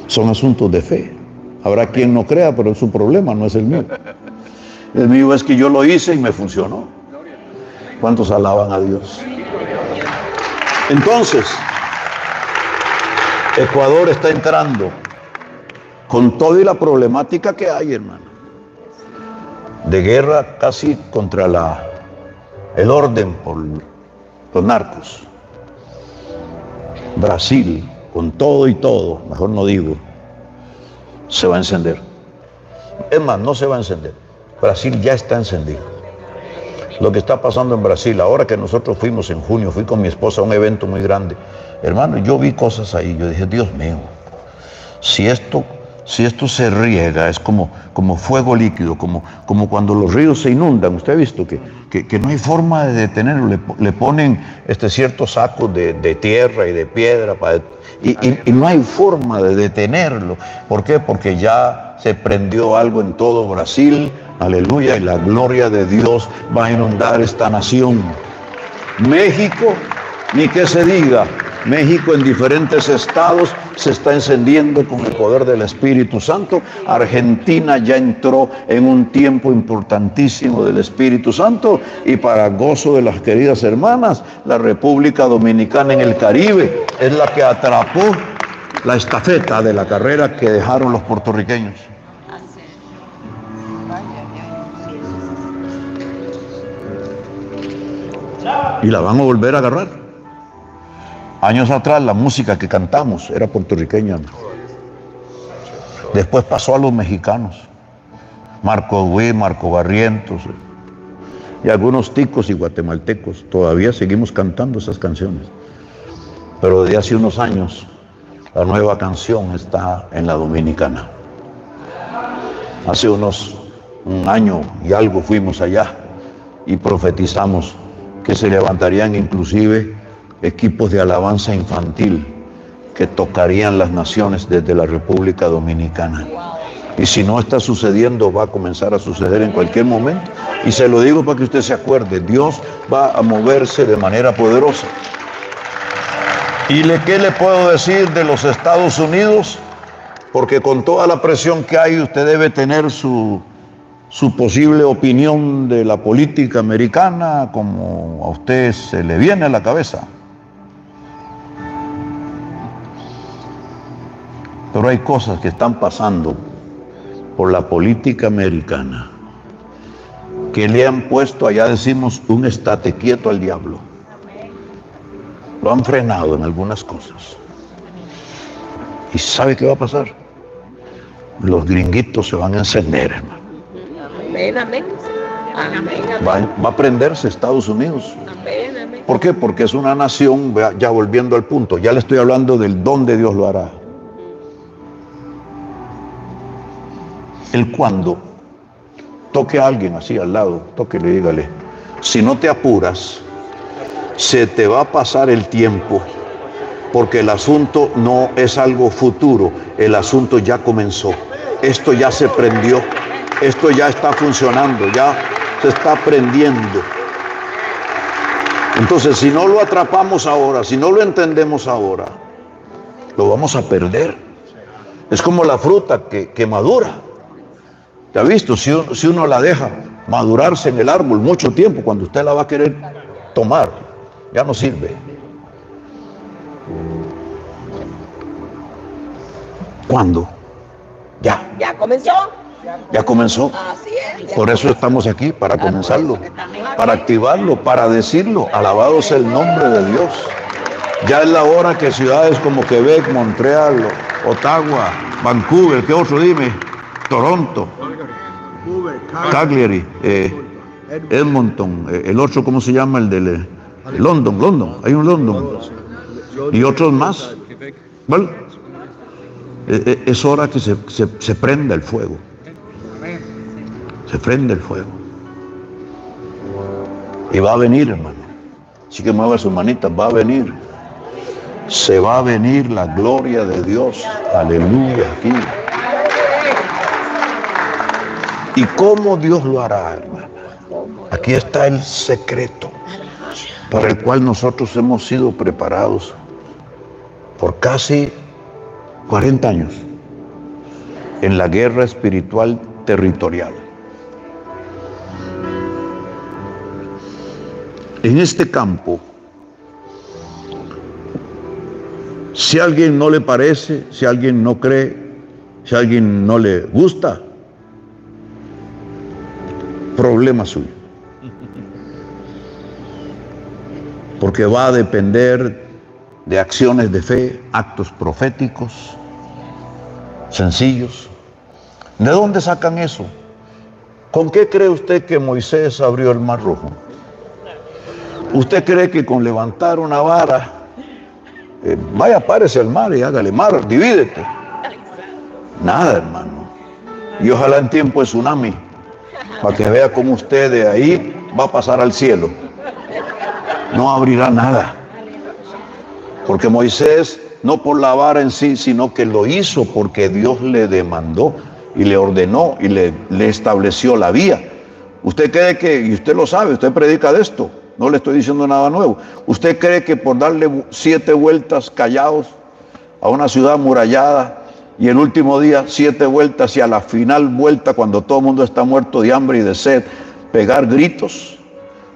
Son asuntos de fe. Habrá quien no crea, pero es su problema, no es el mío. El mío es que yo lo hice y me funcionó. ¿Cuántos alaban a Dios? Entonces, Ecuador está entrando con toda la problemática que hay, hermano, de guerra casi contra el orden por los narcos. Brasil, con todo y todo, mejor no digo, se va a encender. Es más, no se va a encender. Brasil ya está encendido. Lo que está pasando en Brasil, ahora que nosotros fuimos en junio, fui con mi esposa a un evento muy grande. Hermano, yo vi cosas ahí, yo dije, Dios mío, si esto se riega, es como fuego líquido, como cuando los ríos se inundan. Usted ha visto que no hay forma de detenerlo, le ponen ciertos sacos de tierra y de piedra, y no hay forma de detenerlo. ¿Por qué? Porque ya se prendió algo en todo Brasil, aleluya, y la gloria de Dios va a inundar esta nación. México, ni que se diga. México en diferentes estados se está encendiendo con el poder del Espíritu Santo. Argentina ya entró en un tiempo importantísimo del Espíritu Santo. Y para gozo de las queridas hermanas, la República Dominicana en el Caribe es la que atrapó la estafeta de la carrera que dejaron los puertorriqueños. Y la van a volver a agarrar. Años atrás la música que cantamos era puertorriqueña. Después pasó a los mexicanos. Marco Dué, Marco Barrientos y algunos ticos y guatemaltecos. Todavía seguimos cantando esas canciones. Pero desde hace unos años la nueva canción está en la dominicana. Hace un año y algo fuimos allá y profetizamos que se levantarían inclusive equipos de alabanza infantil que tocarían las naciones desde la República Dominicana. Y si no está sucediendo, va a comenzar a suceder en cualquier momento. Y se lo digo para que usted se acuerde, Dios va a moverse de manera poderosa. ¿Y qué le puedo decir de los Estados Unidos? Porque con toda la presión que hay, usted debe tener su posible opinión de la política americana, como a usted se le viene a la cabeza. Pero hay cosas que están pasando por la política americana que le han puesto, allá decimos, un estate quieto al diablo. Lo han frenado en algunas cosas. ¿Y sabe qué va a pasar? Los gringuitos se van a encender, hermano. Amén, amén. Amén. Va a prenderse Estados Unidos. Amén, amén. ¿Por qué? Porque es una nación, ya volviendo al punto, ya le estoy hablando del don de Dios lo hará. El cuando toque a alguien así al lado, tóquele, dígale, si no te apuras, se te va a pasar el tiempo, porque el asunto no es algo futuro, el asunto ya comenzó. esto ya se prendió, esto ya está funcionando, ya se está prendiendo. Entonces, si no lo atrapamos ahora, si no lo entendemos ahora, lo vamos a perder. Es como la fruta que madura. ¿Te ha visto? Si uno la deja madurarse en el árbol mucho tiempo, cuando usted la va a querer tomar, ya no sirve. ¿Cuándo? Ya. ¿Ya comenzó? Ya comenzó. Así es. Por eso estamos aquí, para comenzarlo, para activarlo, para decirlo. Alabado sea el nombre de Dios. Ya es la hora que ciudades como Quebec, Montreal, Ottawa, Vancouver, ¿qué otro? Dime. Toronto, Calgary, Edmonton, el otro, ¿cómo se llama? El de London, hay un London. Y otros más. ¿Vale? Es hora que se prenda el fuego. Se prende el fuego. Y va a venir, hermano. Así que mueva sus manitas, va a venir. Se va a venir la gloria de Dios. Aleluya, aquí. ¿Y cómo Dios lo hará, hermano? Aquí está el secreto para el cual nosotros hemos sido preparados por casi 40 años en la guerra espiritual territorial. En este campo, si a alguien no le parece, si a alguien no cree, si a alguien no le gusta, problema suyo. Porque va a depender de acciones de fe, actos proféticos, sencillos. ¿De dónde sacan eso? ¿Con qué cree usted que Moisés abrió el Mar Rojo? ¿Usted cree que con levantar una vara, vaya, párese al mar y hágale mar, divídete? Nada, hermano. Y ojalá en tiempo de tsunami, para que vea cómo usted de ahí va a pasar al cielo. No abrirá nada. Porque Moisés, no por la vara en sí, sino que lo hizo porque Dios le demandó y le ordenó y le estableció la vía. ¿Usted cree que, y usted lo sabe, usted predica de esto, no le estoy diciendo nada nuevo, usted cree que por darle 7 vueltas callados a una ciudad amurallada y el último día 7 vueltas y a la final vuelta, cuando todo el mundo está muerto de hambre y de sed, pegar gritos,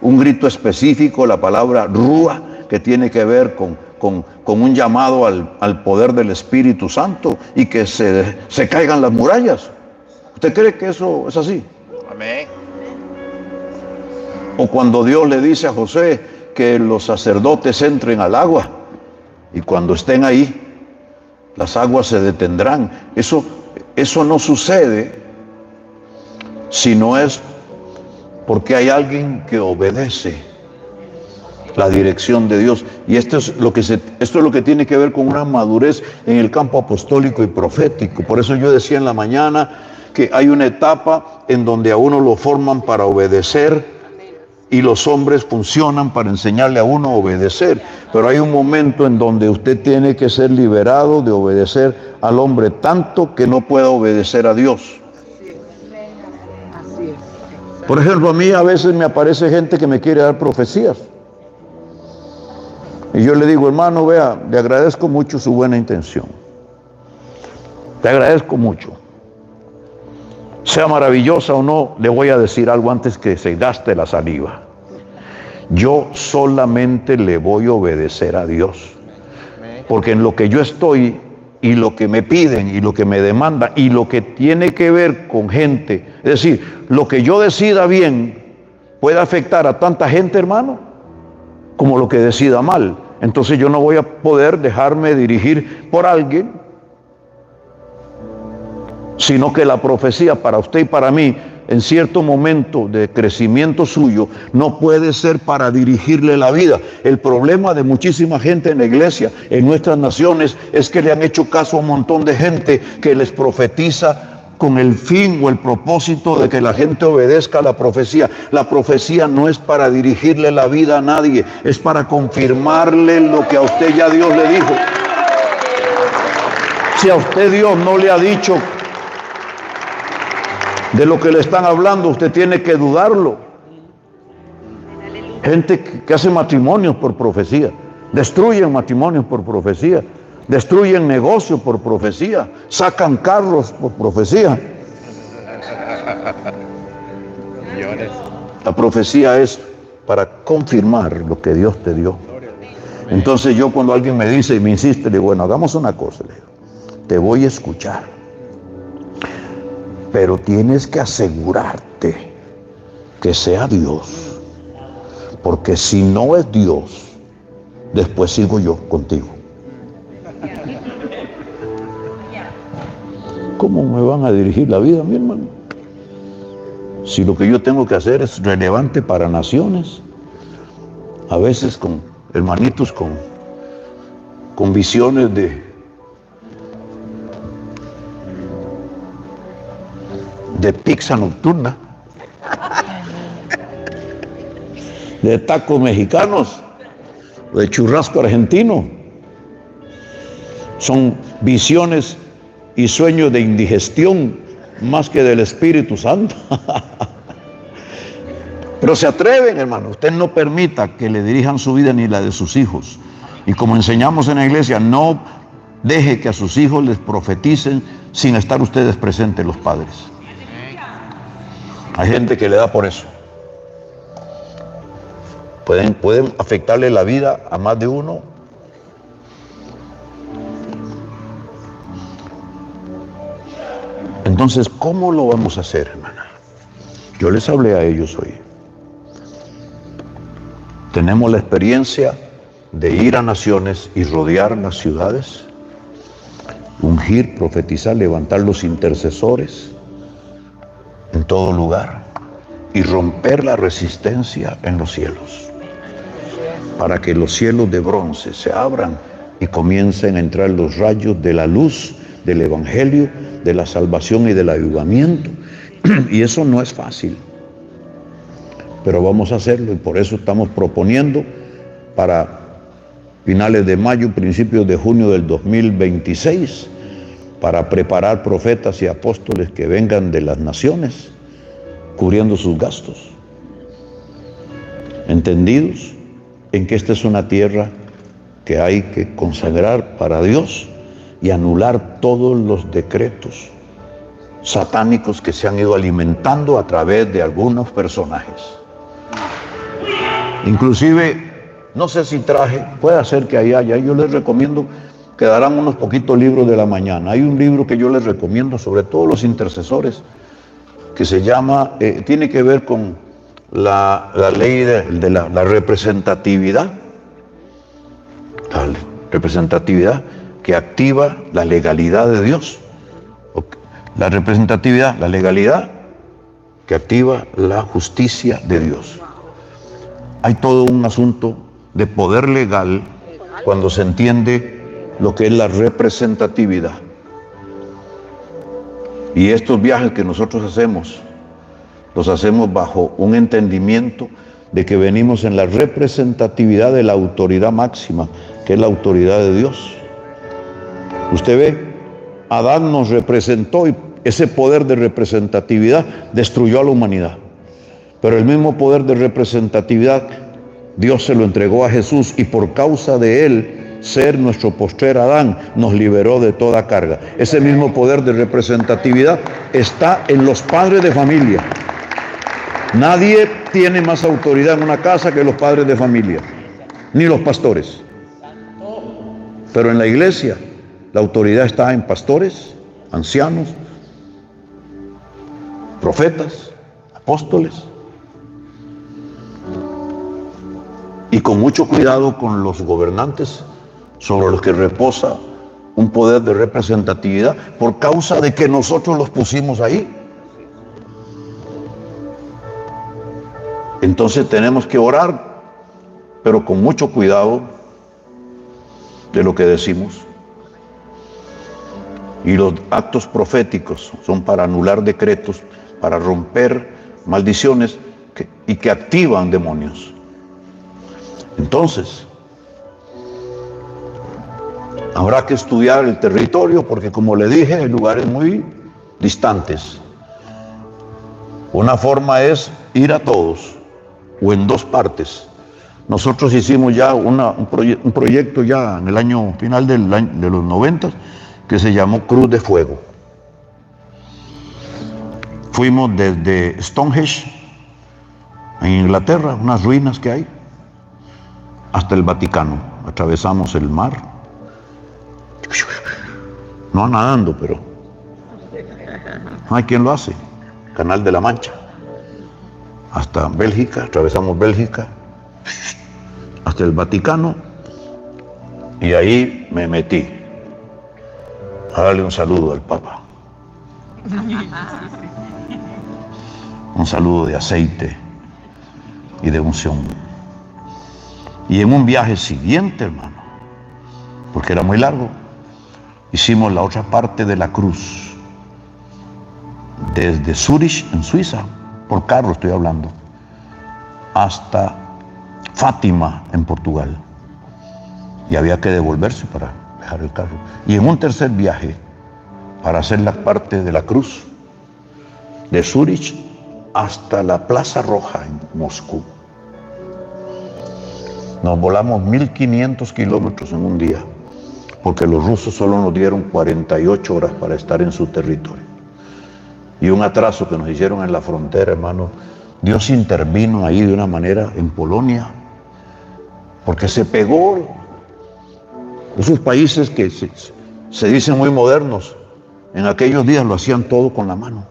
un grito específico, la palabra rúa, que tiene que ver con un llamado al poder del Espíritu Santo y que se caigan las murallas? ¿Usted cree que eso es así? Amén. O cuando Dios le dice a José que los sacerdotes entren al agua y cuando estén ahí, las aguas se detendrán. Eso no sucede si no es porque hay alguien que obedece la dirección de Dios. Y esto es lo que tiene que ver con una madurez en el campo apostólico y profético. Por eso yo decía en la mañana que hay una etapa en donde a uno lo forman para obedecer y los hombres funcionan para enseñarle a uno a obedecer. Pero hay un momento en donde usted tiene que ser liberado de obedecer al hombre tanto que no pueda obedecer a Dios. Por ejemplo, a mí a veces me aparece gente que me quiere dar profecías. Y yo le digo, hermano, vea, le agradezco mucho su buena intención. Te agradezco mucho. Sea maravillosa o no, le voy a decir algo antes que se gaste la saliva. Yo solamente le voy a obedecer a Dios. Porque en lo que yo estoy y lo que me piden y lo que me demandan y lo que tiene que ver con gente, es decir, lo que yo decida bien puede afectar a tanta gente, hermano, como lo que decida mal. Entonces yo no voy a poder dejarme dirigir por alguien, sino que la profecía para usted y para mí, en cierto momento de crecimiento suyo, no puede ser para dirigirle la vida. El problema de muchísima gente en la iglesia, en nuestras naciones, es que le han hecho caso a un montón de gente que les profetiza con el fin o el propósito de que la gente obedezca a la profecía. La profecía no es para dirigirle la vida a nadie, es para confirmarle lo que a usted ya Dios le dijo. Si a usted Dios no le ha dicho De lo que le están hablando, usted tiene que dudarlo. Gente que hace matrimonios por profecía, destruyen matrimonios por profecía, destruyen negocios por profecía, sacan carros por profecía. La profecía es para confirmar lo que Dios te dio. Entonces yo, cuando alguien me dice y me insiste, le digo, bueno, hagamos una cosa, le digo, te voy a escuchar, pero tienes que asegurarte que sea Dios, porque si no es Dios, después sigo yo contigo. ¿Cómo me van a dirigir la vida, mi hermano? Si lo que yo tengo que hacer es relevante para naciones, a veces con hermanitos con visiones de pizza nocturna, de tacos mexicanos, de churrasco argentino. Son visiones y sueños de indigestión más que del Espíritu Santo. Pero se atreven, hermano. Usted no permita que le dirijan su vida ni la de sus hijos. Y como enseñamos en la iglesia, no deje que a sus hijos les profeticen sin estar ustedes presentes, los padres. Hay gente que le da por eso. Pueden afectarle la vida a más de uno. Entonces, ¿cómo lo vamos a hacer, hermana? Yo les hablé a ellos hoy. Tenemos la experiencia de ir a naciones y rodear las ciudades, ungir, profetizar, levantar los intercesores en todo lugar y romper la resistencia en los cielos, para que los cielos de bronce se abran y comiencen a entrar los rayos de la luz del Evangelio, de la salvación y del avivamiento. Y eso no es fácil, pero vamos a hacerlo, y por eso estamos proponiendo para finales de mayo, principios de junio del 2026, para preparar profetas y apóstoles que vengan de las naciones, cubriendo sus gastos, entendidos en que esta es una tierra que hay que consagrar para Dios y anular todos los decretos satánicos que se han ido alimentando a través de algunos personajes. Inclusive, no sé si traje, puede ser que ahí haya, yo les recomiendo que darán unos poquitos libros de la mañana. Hay un libro que yo les recomiendo, sobre todo los intercesores, que se llama, tiene que ver con la ley de la representatividad. La representatividad que activa la legalidad de Dios. La representatividad, la legalidad que activa la justicia de Dios. Hay todo un asunto de poder legal cuando se entiende lo que es la representatividad. Y estos viajes que nosotros hacemos, los hacemos bajo un entendimiento de que venimos en la representatividad de la autoridad máxima, que es la autoridad de Dios. Usted ve, Adán nos representó y ese poder de representatividad destruyó a la humanidad. Pero el mismo poder de representatividad Dios se lo entregó a Jesús, y por causa de él ser nuestro postrer Adán nos liberó de toda carga. Ese mismo poder de representatividad está en los padres de familia. Nadie tiene más autoridad en una casa que los padres de familia, ni los pastores. Pero en la iglesia la autoridad está en pastores, ancianos, profetas, apóstoles. Y con mucho cuidado con los gobernantes sobre los que reposa un poder de representatividad por causa de que nosotros los pusimos ahí. Entonces tenemos que orar, pero con mucho cuidado de lo que decimos. Y los actos proféticos son para anular decretos, para romper maldiciones y que activan demonios. Entonces, habrá que estudiar el territorio porque, como le dije, hay lugares muy distantes. Una forma es ir a todos o en dos partes. Nosotros hicimos ya un proyecto ya en el año final de los 90 que se llamó Cruz de Fuego. Fuimos desde Stonehenge, en Inglaterra, unas ruinas que hay, hasta el Vaticano. Atravesamos el mar, no nadando, pero no hay quien lo hace. Canal de la Mancha, hasta Bélgica, atravesamos Bélgica, hasta el Vaticano, y ahí me metí a darle un saludo al Papa. Un saludo de aceite y de unción. Y en un viaje siguiente, hermano, porque era muy largo, hicimos la otra parte de la cruz, desde Zúrich, en Suiza, por carro estoy hablando, hasta Fátima, en Portugal. Y había que devolverse para dejar el carro. Y en un tercer viaje, para hacer la parte de la cruz, de Zúrich hasta la Plaza Roja en Moscú. Nos volamos 1500 kilómetros en un día, porque los rusos solo nos dieron 48 horas para estar en su territorio. Y un atraso que nos hicieron en la frontera, hermano, Dios intervino ahí de una manera en Polonia, porque se pegó. Esos países que se dicen muy modernos, en aquellos días lo hacían todo con la mano.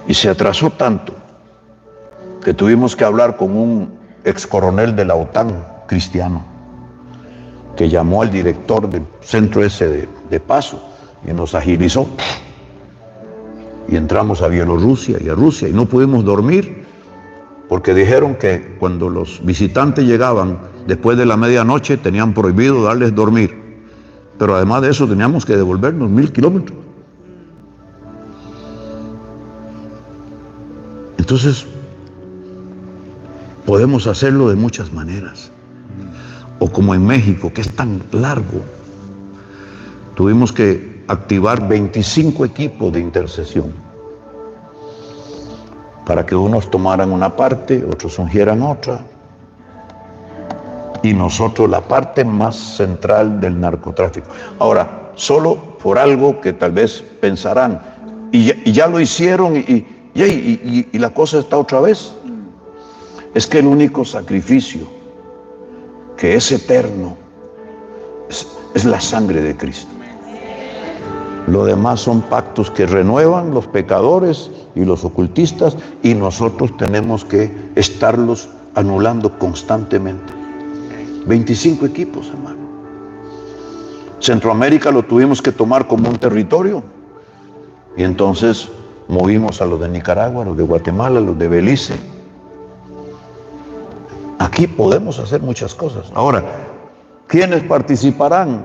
Y se atrasó tanto que tuvimos que hablar con un ex coronel de la OTAN cristiano, que llamó al director del centro ese de paso y nos agilizó. Y entramos a Bielorrusia y a Rusia y no pudimos dormir porque dijeron que cuando los visitantes llegaban después de la medianoche tenían prohibido darles dormir. Pero además de eso teníamos que devolvernos 1000 kilómetros. Entonces, podemos hacerlo de muchas maneras. O como en México, que es tan largo, tuvimos que activar 25 equipos de intercesión para que unos tomaran una parte, otros ungieran otra, y nosotros la parte más central del narcotráfico. Ahora, solo por algo que tal vez pensarán, y ya lo hicieron y la cosa está otra vez. Es que el único sacrificio que es eterno es la sangre de Cristo. Lo demás son pactos que renuevan los pecadores y los ocultistas, y nosotros tenemos que estarlos anulando constantemente. 25 equipos, hermano. Centroamérica lo tuvimos que tomar como un territorio, y entonces movimos a los de Nicaragua, a los de Guatemala, a los de Belice. Aquí podemos hacer muchas cosas. Ahora, ¿quiénes participarán?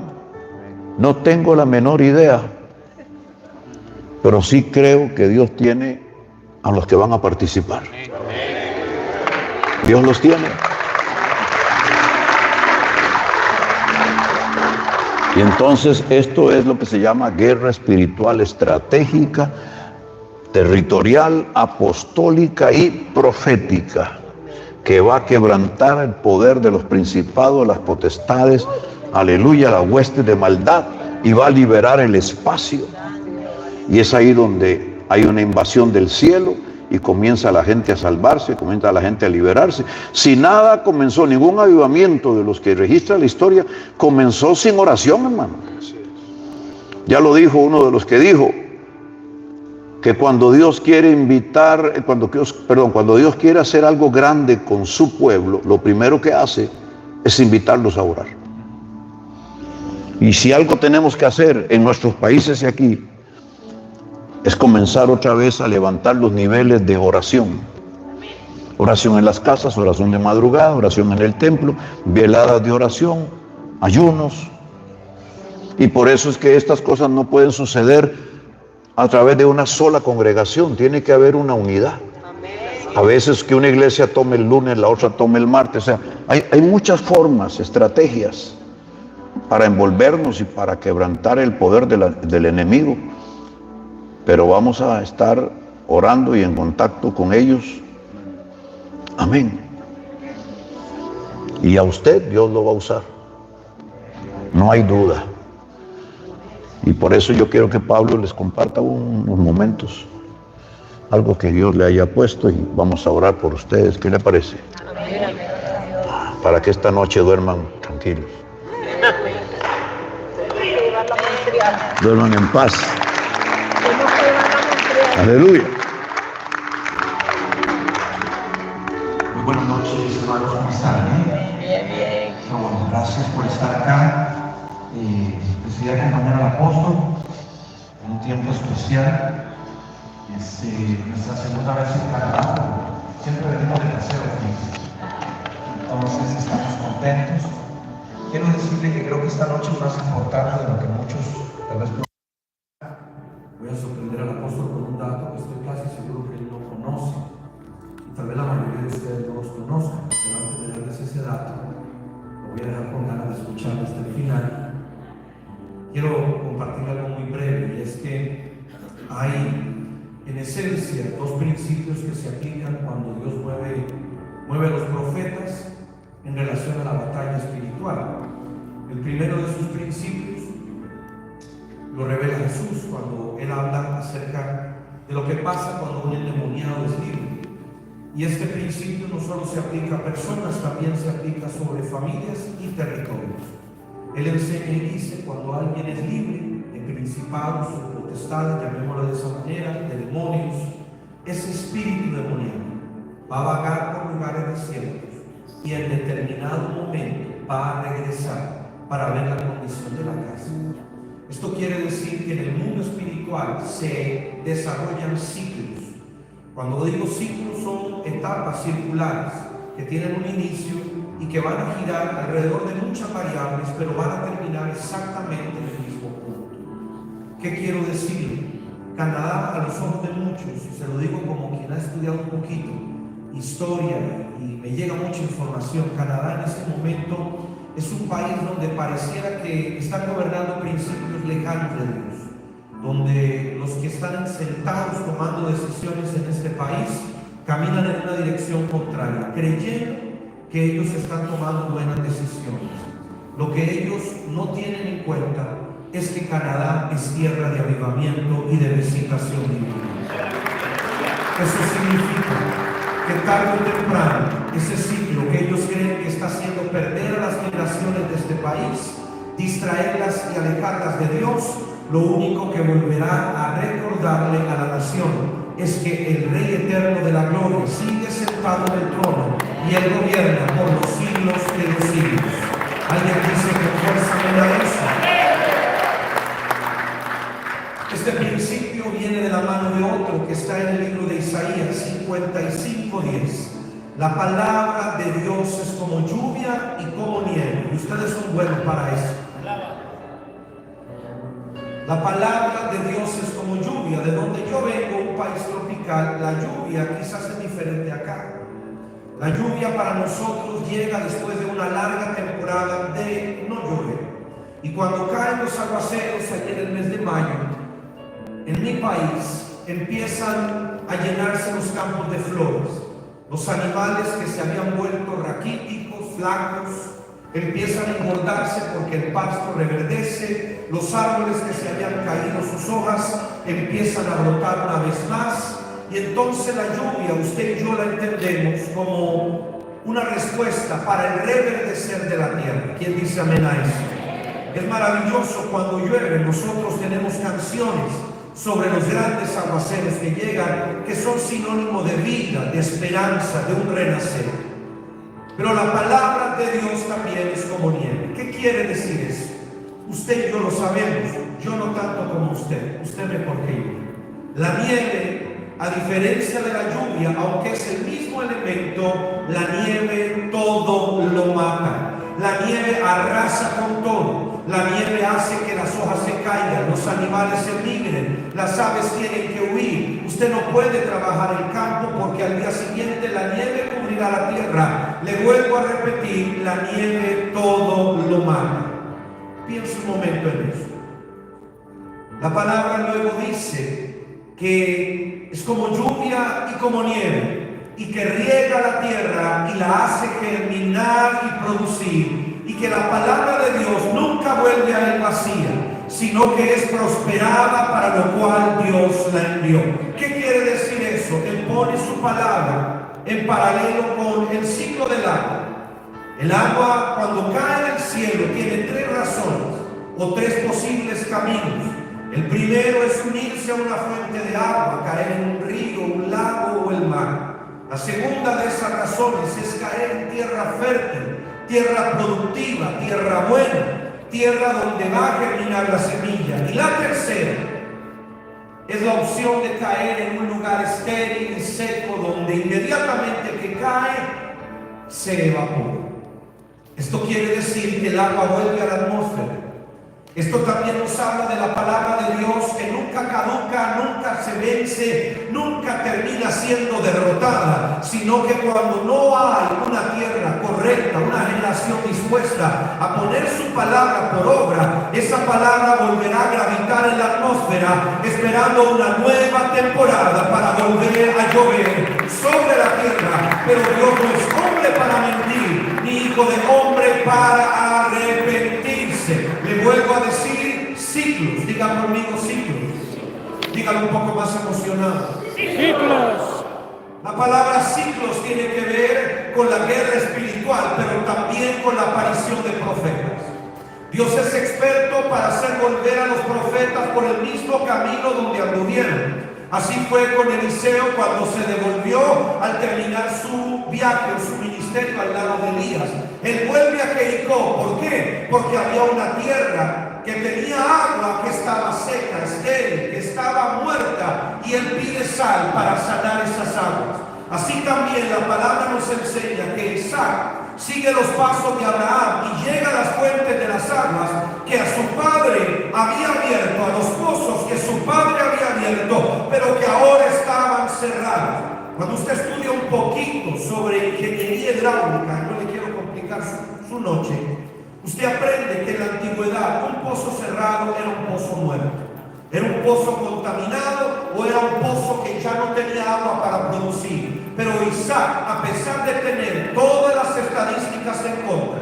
No tengo la menor idea, pero sí creo que Dios tiene a los que van a participar. Dios los tiene. Y entonces esto es lo que se llama guerra espiritual estratégica, territorial, apostólica y profética, que va a quebrantar el poder de los principados, las potestades, aleluya, la hueste de maldad, y va a liberar el espacio. Y es ahí donde hay una invasión del cielo y comienza la gente a salvarse, comienza la gente a liberarse. Si nada comenzó, ningún avivamiento de los que registra la historia comenzó sin oración, hermano. Ya lo dijo uno de los que dijo que cuando Dios quiere invitar, cuando Dios quiere hacer algo grande con su pueblo, lo primero que hace es invitarlos a orar. Y si algo tenemos que hacer en nuestros países y aquí, es comenzar otra vez a levantar los niveles de oración. Oración en las casas, oración de madrugada, oración en el templo, veladas de oración, ayunos. Y por eso es que estas cosas no pueden suceder a través de una sola congregación, tiene que haber una unidad. A veces que una iglesia tome el lunes, la otra tome el martes, o sea, hay muchas formas, estrategias para envolvernos y para quebrantar el poder del enemigo. pero vamos a estar orando y en contacto con ellos. Amén. Y a usted Dios lo va a usar, no hay duda. Y por eso yo quiero que Pablo les comparta unos momentos, algo que Dios le haya puesto, y vamos a orar por ustedes. ¿Qué le parece? Para que esta noche duerman tranquilos, duerman en paz. Aleluya. Muy buenas noches, hermanos, ¿cómo están? Bien, bien. Bueno, gracias por estar acá. Decidí acompañar al apóstol en un tiempo especial. Nuestra segunda vez en Canadá. Siempre venimos de paseo aquí. Entonces estamos contentos. Quiero decirle que creo que esta noche es más importante de lo que muchos tal vez. Voy a sorprender al apóstol con un dato que estoy casi seguro que él no conoce. Y tal vez la mayoría de ustedes no los conozcan, pero antes de darles ese dato, lo voy a dejar con ganas de escuchar hasta el final. Quiero compartir algo muy breve, y es que hay en esencia dos principios que se aplican cuando Dios mueve a los profetas en relación a la batalla espiritual. El primero de sus principios lo revela Jesús cuando Él habla acerca de lo que pasa cuando un endemoniado es libre. Y este principio no solo se aplica a personas, también se aplica sobre familias y territorios. Él enseña y dice: cuando alguien es libre de principados o potestades, llamémoslo de esa manera, de demonios, ese espíritu demoníaco va a vagar por lugares desiertos y en determinado momento va a regresar para ver la condición de la casa. Esto quiere decir que en el mundo espiritual se desarrollan ciclos. Cuando digo ciclos, son etapas circulares que tienen un inicio y que van a girar alrededor de muchas variables, pero van a terminar exactamente en el mismo punto. ¿Qué quiero decir? Canadá, a los ojos de muchos, y se lo digo como quien ha estudiado un poquito historia y me llega mucha información, Canadá en este momento es un país donde pareciera que están gobernando principios lejanos de Dios, donde los que están sentados tomando decisiones en este país caminan en una dirección contraria, creyendo que ellos están tomando buenas decisiones. Lo que ellos no tienen en cuenta es que Canadá es tierra de avivamiento y de visitación divina. Eso significa que tarde o temprano ese ciclo que ellos creen que está haciendo perder a las generaciones de este país, distraerlas y alejarlas de Dios, lo único que volverá a recordarle a la nación es que el Rey eterno de la gloria sigue sentado en el trono y Él gobierna por los siglos de los siglos. Alguien dice que fuerza me da eso. Este principio viene de la mano de otro que está en el libro de Isaías 55:10. La palabra de Dios es como lluvia y como nieve. Y ustedes son buenos para eso. La palabra de Dios es como lluvia. De donde yo vengo, un país tropical, la lluvia quizás es diferente acá. La lluvia para nosotros llega después de una larga temporada de no llover. Y cuando caen los aguaceros allí en el mes de mayo, en mi país empiezan a llenarse los campos de flores. Los animales que se habían vuelto raquíticos, flacos, empiezan a engordarse porque el pasto reverdece. Los árboles que se habían caído sus hojas empiezan a brotar una vez más. Y entonces la lluvia, usted y yo la entendemos como una respuesta para el reverdecer de la tierra. ¿Quién dice amén a eso? Es maravilloso cuando llueve. Nosotros tenemos canciones sobre los grandes aguaceros que llegan, que son sinónimo de vida, de esperanza, de un renacer. Pero la palabra de Dios también es como nieve. ¿Qué quiere decir eso? Usted y yo lo sabemos, yo no tanto como usted mejor que yo. La nieve, a diferencia de la lluvia, aunque es el mismo elemento, la nieve todo lo mata. La nieve arrasa con todo. La nieve hace que las hojas se caigan, los animales se migren, las aves tienen que huir. Usted no puede trabajar el campo porque al día siguiente la nieve cubrirá la tierra. Le vuelvo a repetir, la nieve todo lo mata. Piensa un momento en eso. La palabra luego dice que es como lluvia y como nieve, y que riega la tierra y la hace germinar y producir, y que la palabra de Dios nunca vuelve a él vacía, sino que es prosperada para lo cual Dios la envió. ¿Qué quiere decir eso? Él pone su palabra en paralelo con el ciclo del agua. El agua, cuando cae del cielo, tiene tres razones o tres posibles caminos. El primero es unirse a una fuente de agua, caer en un río, un lago o el mar. La segunda de esas razones es caer en tierra fértil, tierra productiva, tierra buena, tierra donde va a germinar la semilla. Y la tercera es la opción de caer en un lugar estéril y seco, donde inmediatamente que cae se evapora. Esto quiere decir que el agua vuelve a la atmósfera. Esto también nos habla de la palabra de Dios, que nunca caduca, nunca se vence, nunca termina siendo derrotada, sino que cuando no hay una tierra correcta, una generación dispuesta a poner su palabra por obra, esa palabra volverá a gravitar en la atmósfera, esperando una nueva temporada para volver a llover sobre la tierra. Pero Dios no es hombre para mentir, ni hijo de hombre para arrepentirse. Le vuelvo a decir ciclos. Digan conmigo ciclos. Díganlo un poco más emocionado. Ciclos. La palabra ciclos tiene que ver con la guerra espiritual, pero también con la aparición de profetas. Dios es experto para hacer volver a los profetas por el mismo camino donde anduvieron. Así fue con Eliseo cuando se devolvió al terminar su viaje o su ministerio al lado de Elías. Él vuelve a Jericó. ¿Por qué? Porque había una tierra que tenía agua que estaba seca, estéril, que estaba muerta, y él pide sal para sanar esas aguas. Así también la palabra nos enseña que Isaac sigue los pasos de Abraham y llega a las fuentes de las aguas que a su padre había abierto, a los pozos que su padre había abierto, pero que ahora estaban cerrados. Cuando usted estudia un poquito sobre ingeniería hidráulica, no le quiero complicar su noche, usted aprende que en la antigüedad un pozo cerrado era un pozo muerto. ¿Era un pozo contaminado o era un pozo que ya no tenía agua para producir? Pero Isaac, a pesar de tener todas las estadísticas en contra,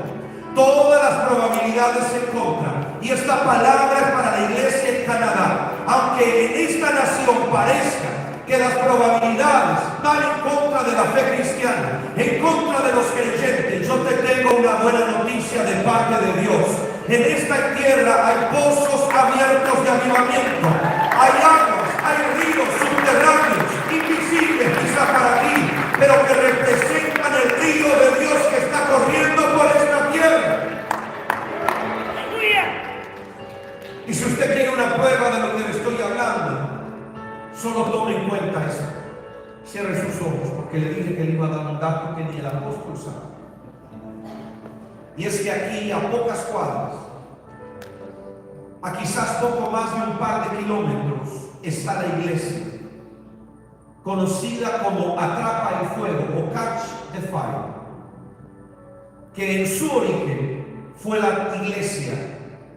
todas las probabilidades en contra, y esta palabra es para la iglesia en Canadá, aunque en esta nación parezca que las probabilidades van en contra de la fe cristiana, en contra de los creyentes, yo te tengo una buena noticia de parte de Dios. En esta tierra hay pozos abiertos de avivamiento, hay aguas, hay ríos subterráneos, invisibles quizá para ti, pero que representan el río de Dios que está corriendo por esta tierra. Y si usted quiere una prueba de lo que le estoy hablando, solo tome en cuenta esto. Cierre sus ojos, porque le dije que le iba a dar un dato que ni el apóstol sabe. Y es que aquí, a pocas cuadras, a quizás poco más de un par de kilómetros, está la iglesia, conocida como Atrapa el Fuego o Catch the Fire, que en su origen fue la iglesia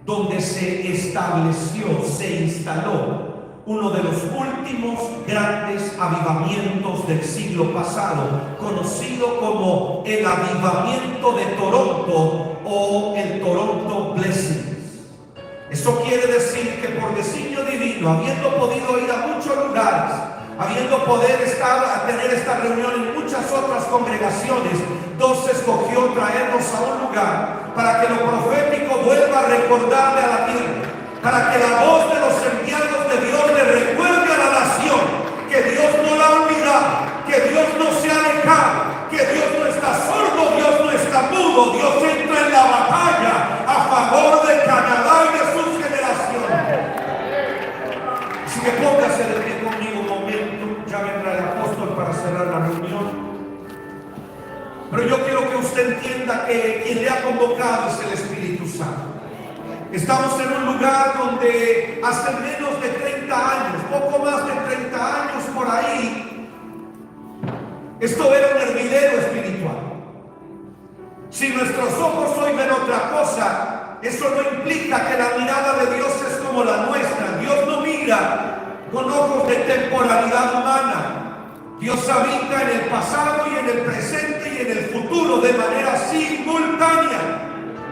donde se estableció, se instaló uno de los últimos grandes avivamientos del siglo pasado, conocido como el avivamiento de Toronto o el Toronto Blessings. Eso quiere decir que por designio divino, habiendo podido ir a muchos lugares, habiendo podido tener esta reunión en muchas otras congregaciones, Dios escogió traernos a un lugar para que lo profético vuelva a recordarle a la tierra, para que la voz de los enviados de Dios le recuerde a la nación que Dios no la ha olvidado, que Dios no se ha alejado, que Dios no está sordo, Dios no está mudo, Dios entra en la batalla a favor de Canadá y de sus generaciones. Así que póngase de pie conmigo un momento, ya vendrá el apóstol para cerrar la reunión. Pero yo quiero que usted entienda que quien le ha convocado es el Espíritu Santo. Estamos en un lugar donde hace menos de 30 años, poco más de 30 años por ahí, esto era un hervidero espiritual. Si nuestros ojos hoy ven otra cosa, eso no implica que la mirada de Dios es como la nuestra. Dios no mira con ojos de temporalidad humana. Dios habita en el pasado y en el presente y en el futuro de manera simultánea.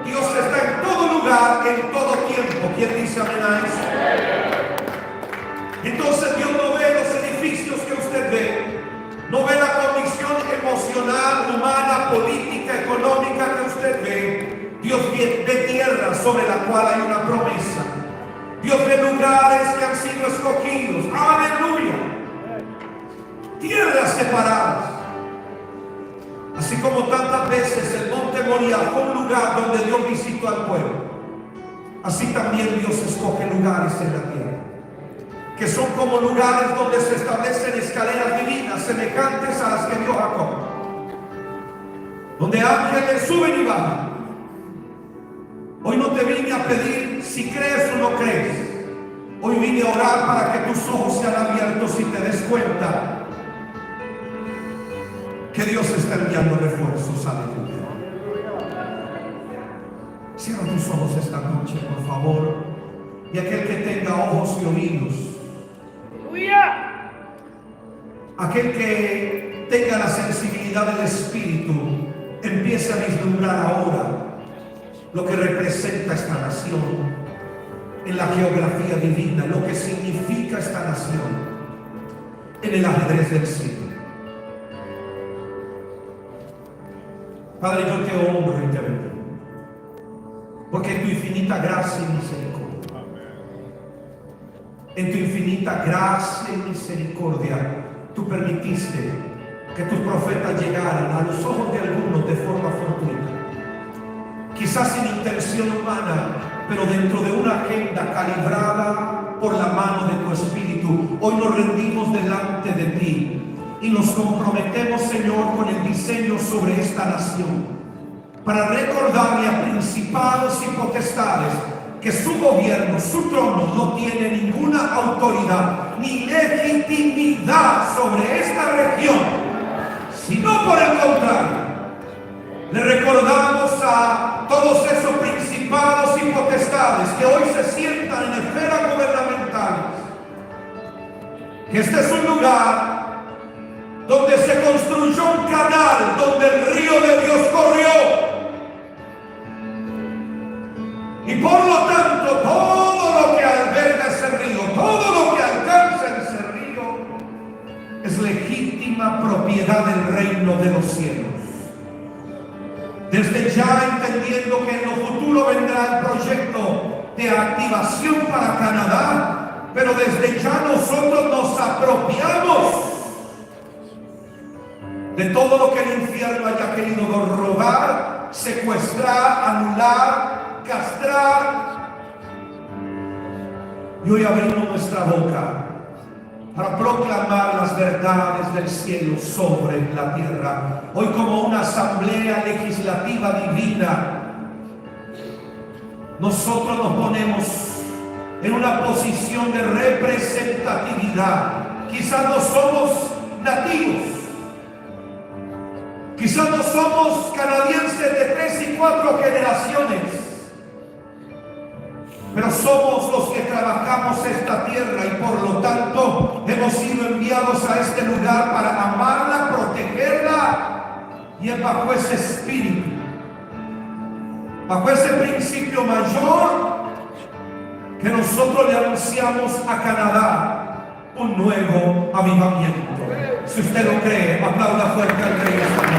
Dios está en todo lugar, en todo tiempo. ¿Quién dice amén a eso? Entonces Dios no ve los edificios que usted ve, no ve la condición emocional, humana, política, económica que usted ve. Dios ve tierra sobre la cual hay una promesa. Dios ve lugares que han sido escogidos. ¡Aleluya! Tierras separadas. Así como tantas veces el monte Moriah fue un lugar donde Dios visitó al pueblo, así también Dios escoge lugares en la tierra, que son como lugares donde se establecen escaleras divinas semejantes a las que vio Jacob, donde ángeles suben y bajan. Hoy no te vine a pedir si crees o no crees. Hoy vine a orar para que tus ojos sean abiertos y te des cuenta que Dios está enviando refuerzos. Aleluya. Cierra tus ojos esta noche, por favor. Y aquel que tenga ojos y oídos, aquel que tenga la sensibilidad del Espíritu, empiece a vislumbrar ahora lo que representa esta nación en la geografía divina, lo que significa esta nación en el ajedrez del cielo. Padre, yo te honro y te bendigo, porque en tu infinita gracia y misericordia, en tu infinita gracia y misericordia, tú permitiste que tus profetas llegaran a los ojos de algunos de forma fortuita, quizás sin intención humana, pero dentro de una agenda calibrada por la mano de tu Espíritu. Hoy nos rendimos delante de ti y nos comprometemos, Señor, con el diseño sobre esta nación, para recordarle a principados y potestades que su gobierno, su trono, no tiene ninguna autoridad ni legitimidad sobre esta región, sino por el contrario. Le recordamos a todos esos principados y potestades que hoy se sientan en esferas gubernamentales que este es un lugar donde se construyó un canal, donde el río de Dios corrió, y por lo tanto todo lo que alberga ese río, todo lo que alcanza ese río, es legítima propiedad del reino de los cielos. Desde ya entendiendo que en lo futuro vendrá el proyecto de activación para Canadá, pero desde ya nosotros nos apropiamos de todo lo que el infierno haya querido robar, secuestrar, anular, castrar. Y hoy abrimos nuestra boca para proclamar las verdades del cielo sobre la tierra. Hoy, como una asamblea legislativa divina, nosotros nos ponemos en una posición de representatividad. Quizás no somos nativos, quizás no somos canadienses de 3 y 4 generaciones, pero somos los que trabajamos esta tierra y por lo tanto hemos sido enviados a este lugar para amarla, protegerla, y es bajo ese espíritu, bajo ese principio mayor, que nosotros le anunciamos a Canadá un nuevo avivamiento. Si usted lo cree, aplauda fuerte al Rey esta noche.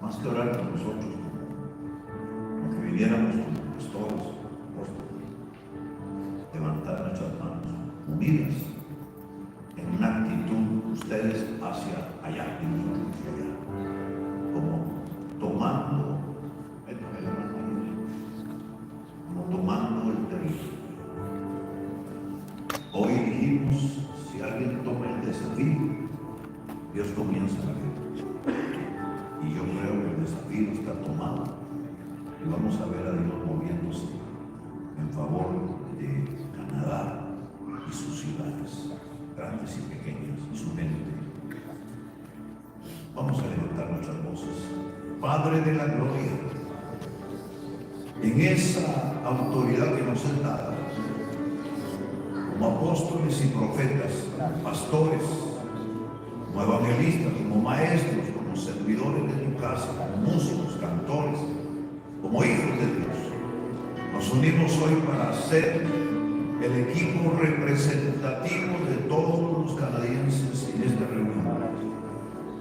Más que orar por nosotros, como que viviéramos como pastores, apóstoles, levantar nuestras manos unidas en una actitud, ustedes hacia allá y nosotros hacia allá, como tomando, el territorio. Hoy dijimos, si alguien toma el desafío, Dios comienza la guerra. Y yo creo que el desafío giro está tomado y vamos a ver a Dios moviéndose en favor de Canadá y sus ciudades, grandes y pequeñas, y su gente. Vamos a levantar nuestras voces. Padre de la gloria, en esa autoridad que nos es dada, como apóstoles y profetas, pastores, como evangelistas, como maestros, como servidores de tu casa, como músicos, cantores, como hijos de Dios, nos unimos hoy para ser el equipo representativo de todos los canadienses en esta reunión.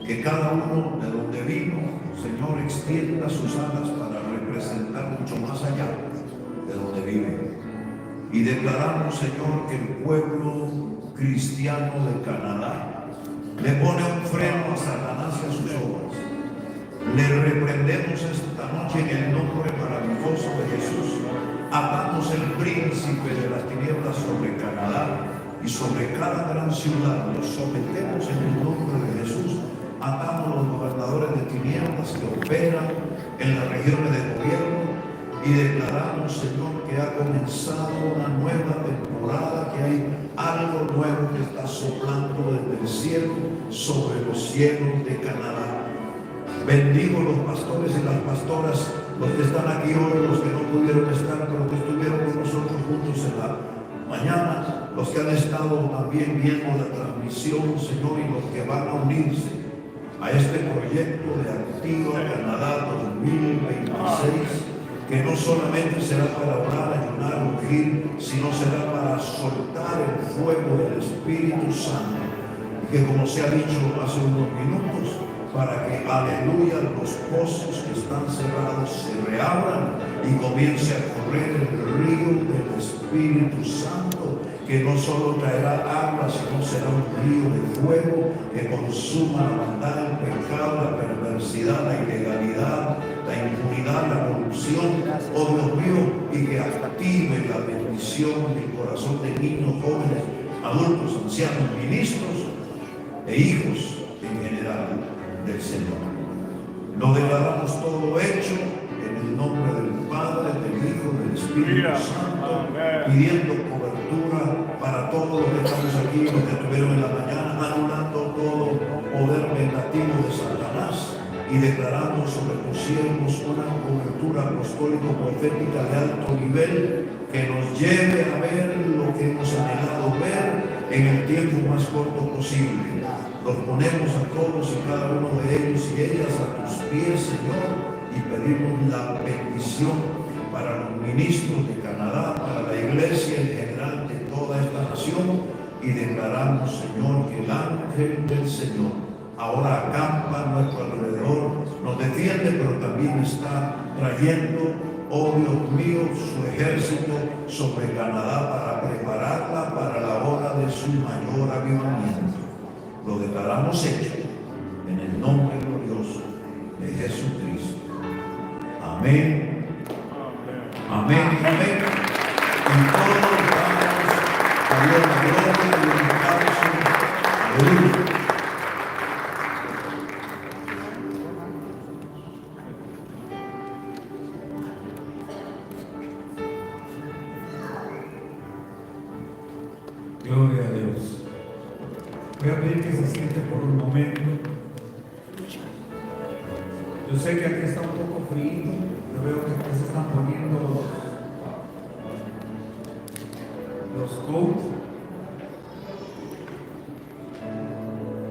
Que cada uno de donde vino, Señor, extienda sus alas para representar mucho más allá de donde vive. Y declaramos, Señor, que el pueblo cristiano de Canadá le pone un freno a Satanás y a sus obras. Le reprendemos esta noche en el nombre maravilloso de Jesús. Atamos el príncipe de las tinieblas sobre Canadá y sobre cada gran ciudad. Los sometemos en el nombre de Jesús. Atamos los gobernadores de tinieblas que operan en las regiones de gobierno y declaramos, Señor, que ha comenzado una nueva temporada, que hay algo nuevo que está soplando desde el cielo sobre los cielos de Canadá. Bendigo los pastores y las pastoras, los que están aquí hoy, los que no pudieron estar, pero que estuvieron con nosotros juntos en la mañana, los que han estado también viendo la transmisión, Señor, y los que van a unirse a este proyecto de Activa Canadá 2026, que no solamente será para orar, ayunar, ungir, sino será para soltar el fuego del Espíritu Santo, que como se ha dicho hace unos minutos, para que, aleluya, los pozos que están cerrados se reabran y comience a correr el río del Espíritu Santo, que no solo traerá agua, sino será un río de fuego que consuma la maldad, el pecado, la perversidad, la ilegalidad, la impunidad, la corrupción, oh Dios mío, y que active la bendición en el corazón de niños, jóvenes, adultos, ancianos, ministros e hijos en general del Señor. Lo declaramos todo hecho en el nombre del Padre, del Hijo, del Espíritu Santo, pidiendo cobertura para todos los que estamos aquí, los que estuvieron en la mañana, anulando todo poder negativo de Satanás y declarando sobre los cielos una cobertura apostólico-profética de alto nivel que nos lleve a ver lo que hemos anhelado ver en el tiempo más corto posible. Los ponemos a todos y cada uno de ellos y ellas a tus pies, Señor, y pedimos la bendición para los ministros de Canadá, para la iglesia en general de toda esta nación, y declaramos, Señor, que el ángel del Señor ahora acampa a nuestro alrededor, nos defiende, pero también está trayendo, oh Dios mío, su ejército sobre Canadá para prepararla para la hora de su mayor avivamiento. Lo declaramos hecho en el nombre glorioso de Jesucristo. Amén. Amén y amén. Y todos damos a Dios la gloria y el aplauso. Aleluya. Gloria a Dios. Voy a pedir que se siente por un momento. Yo sé que aquí está un poco frío. Yo veo que aquí se están poniendo los coats.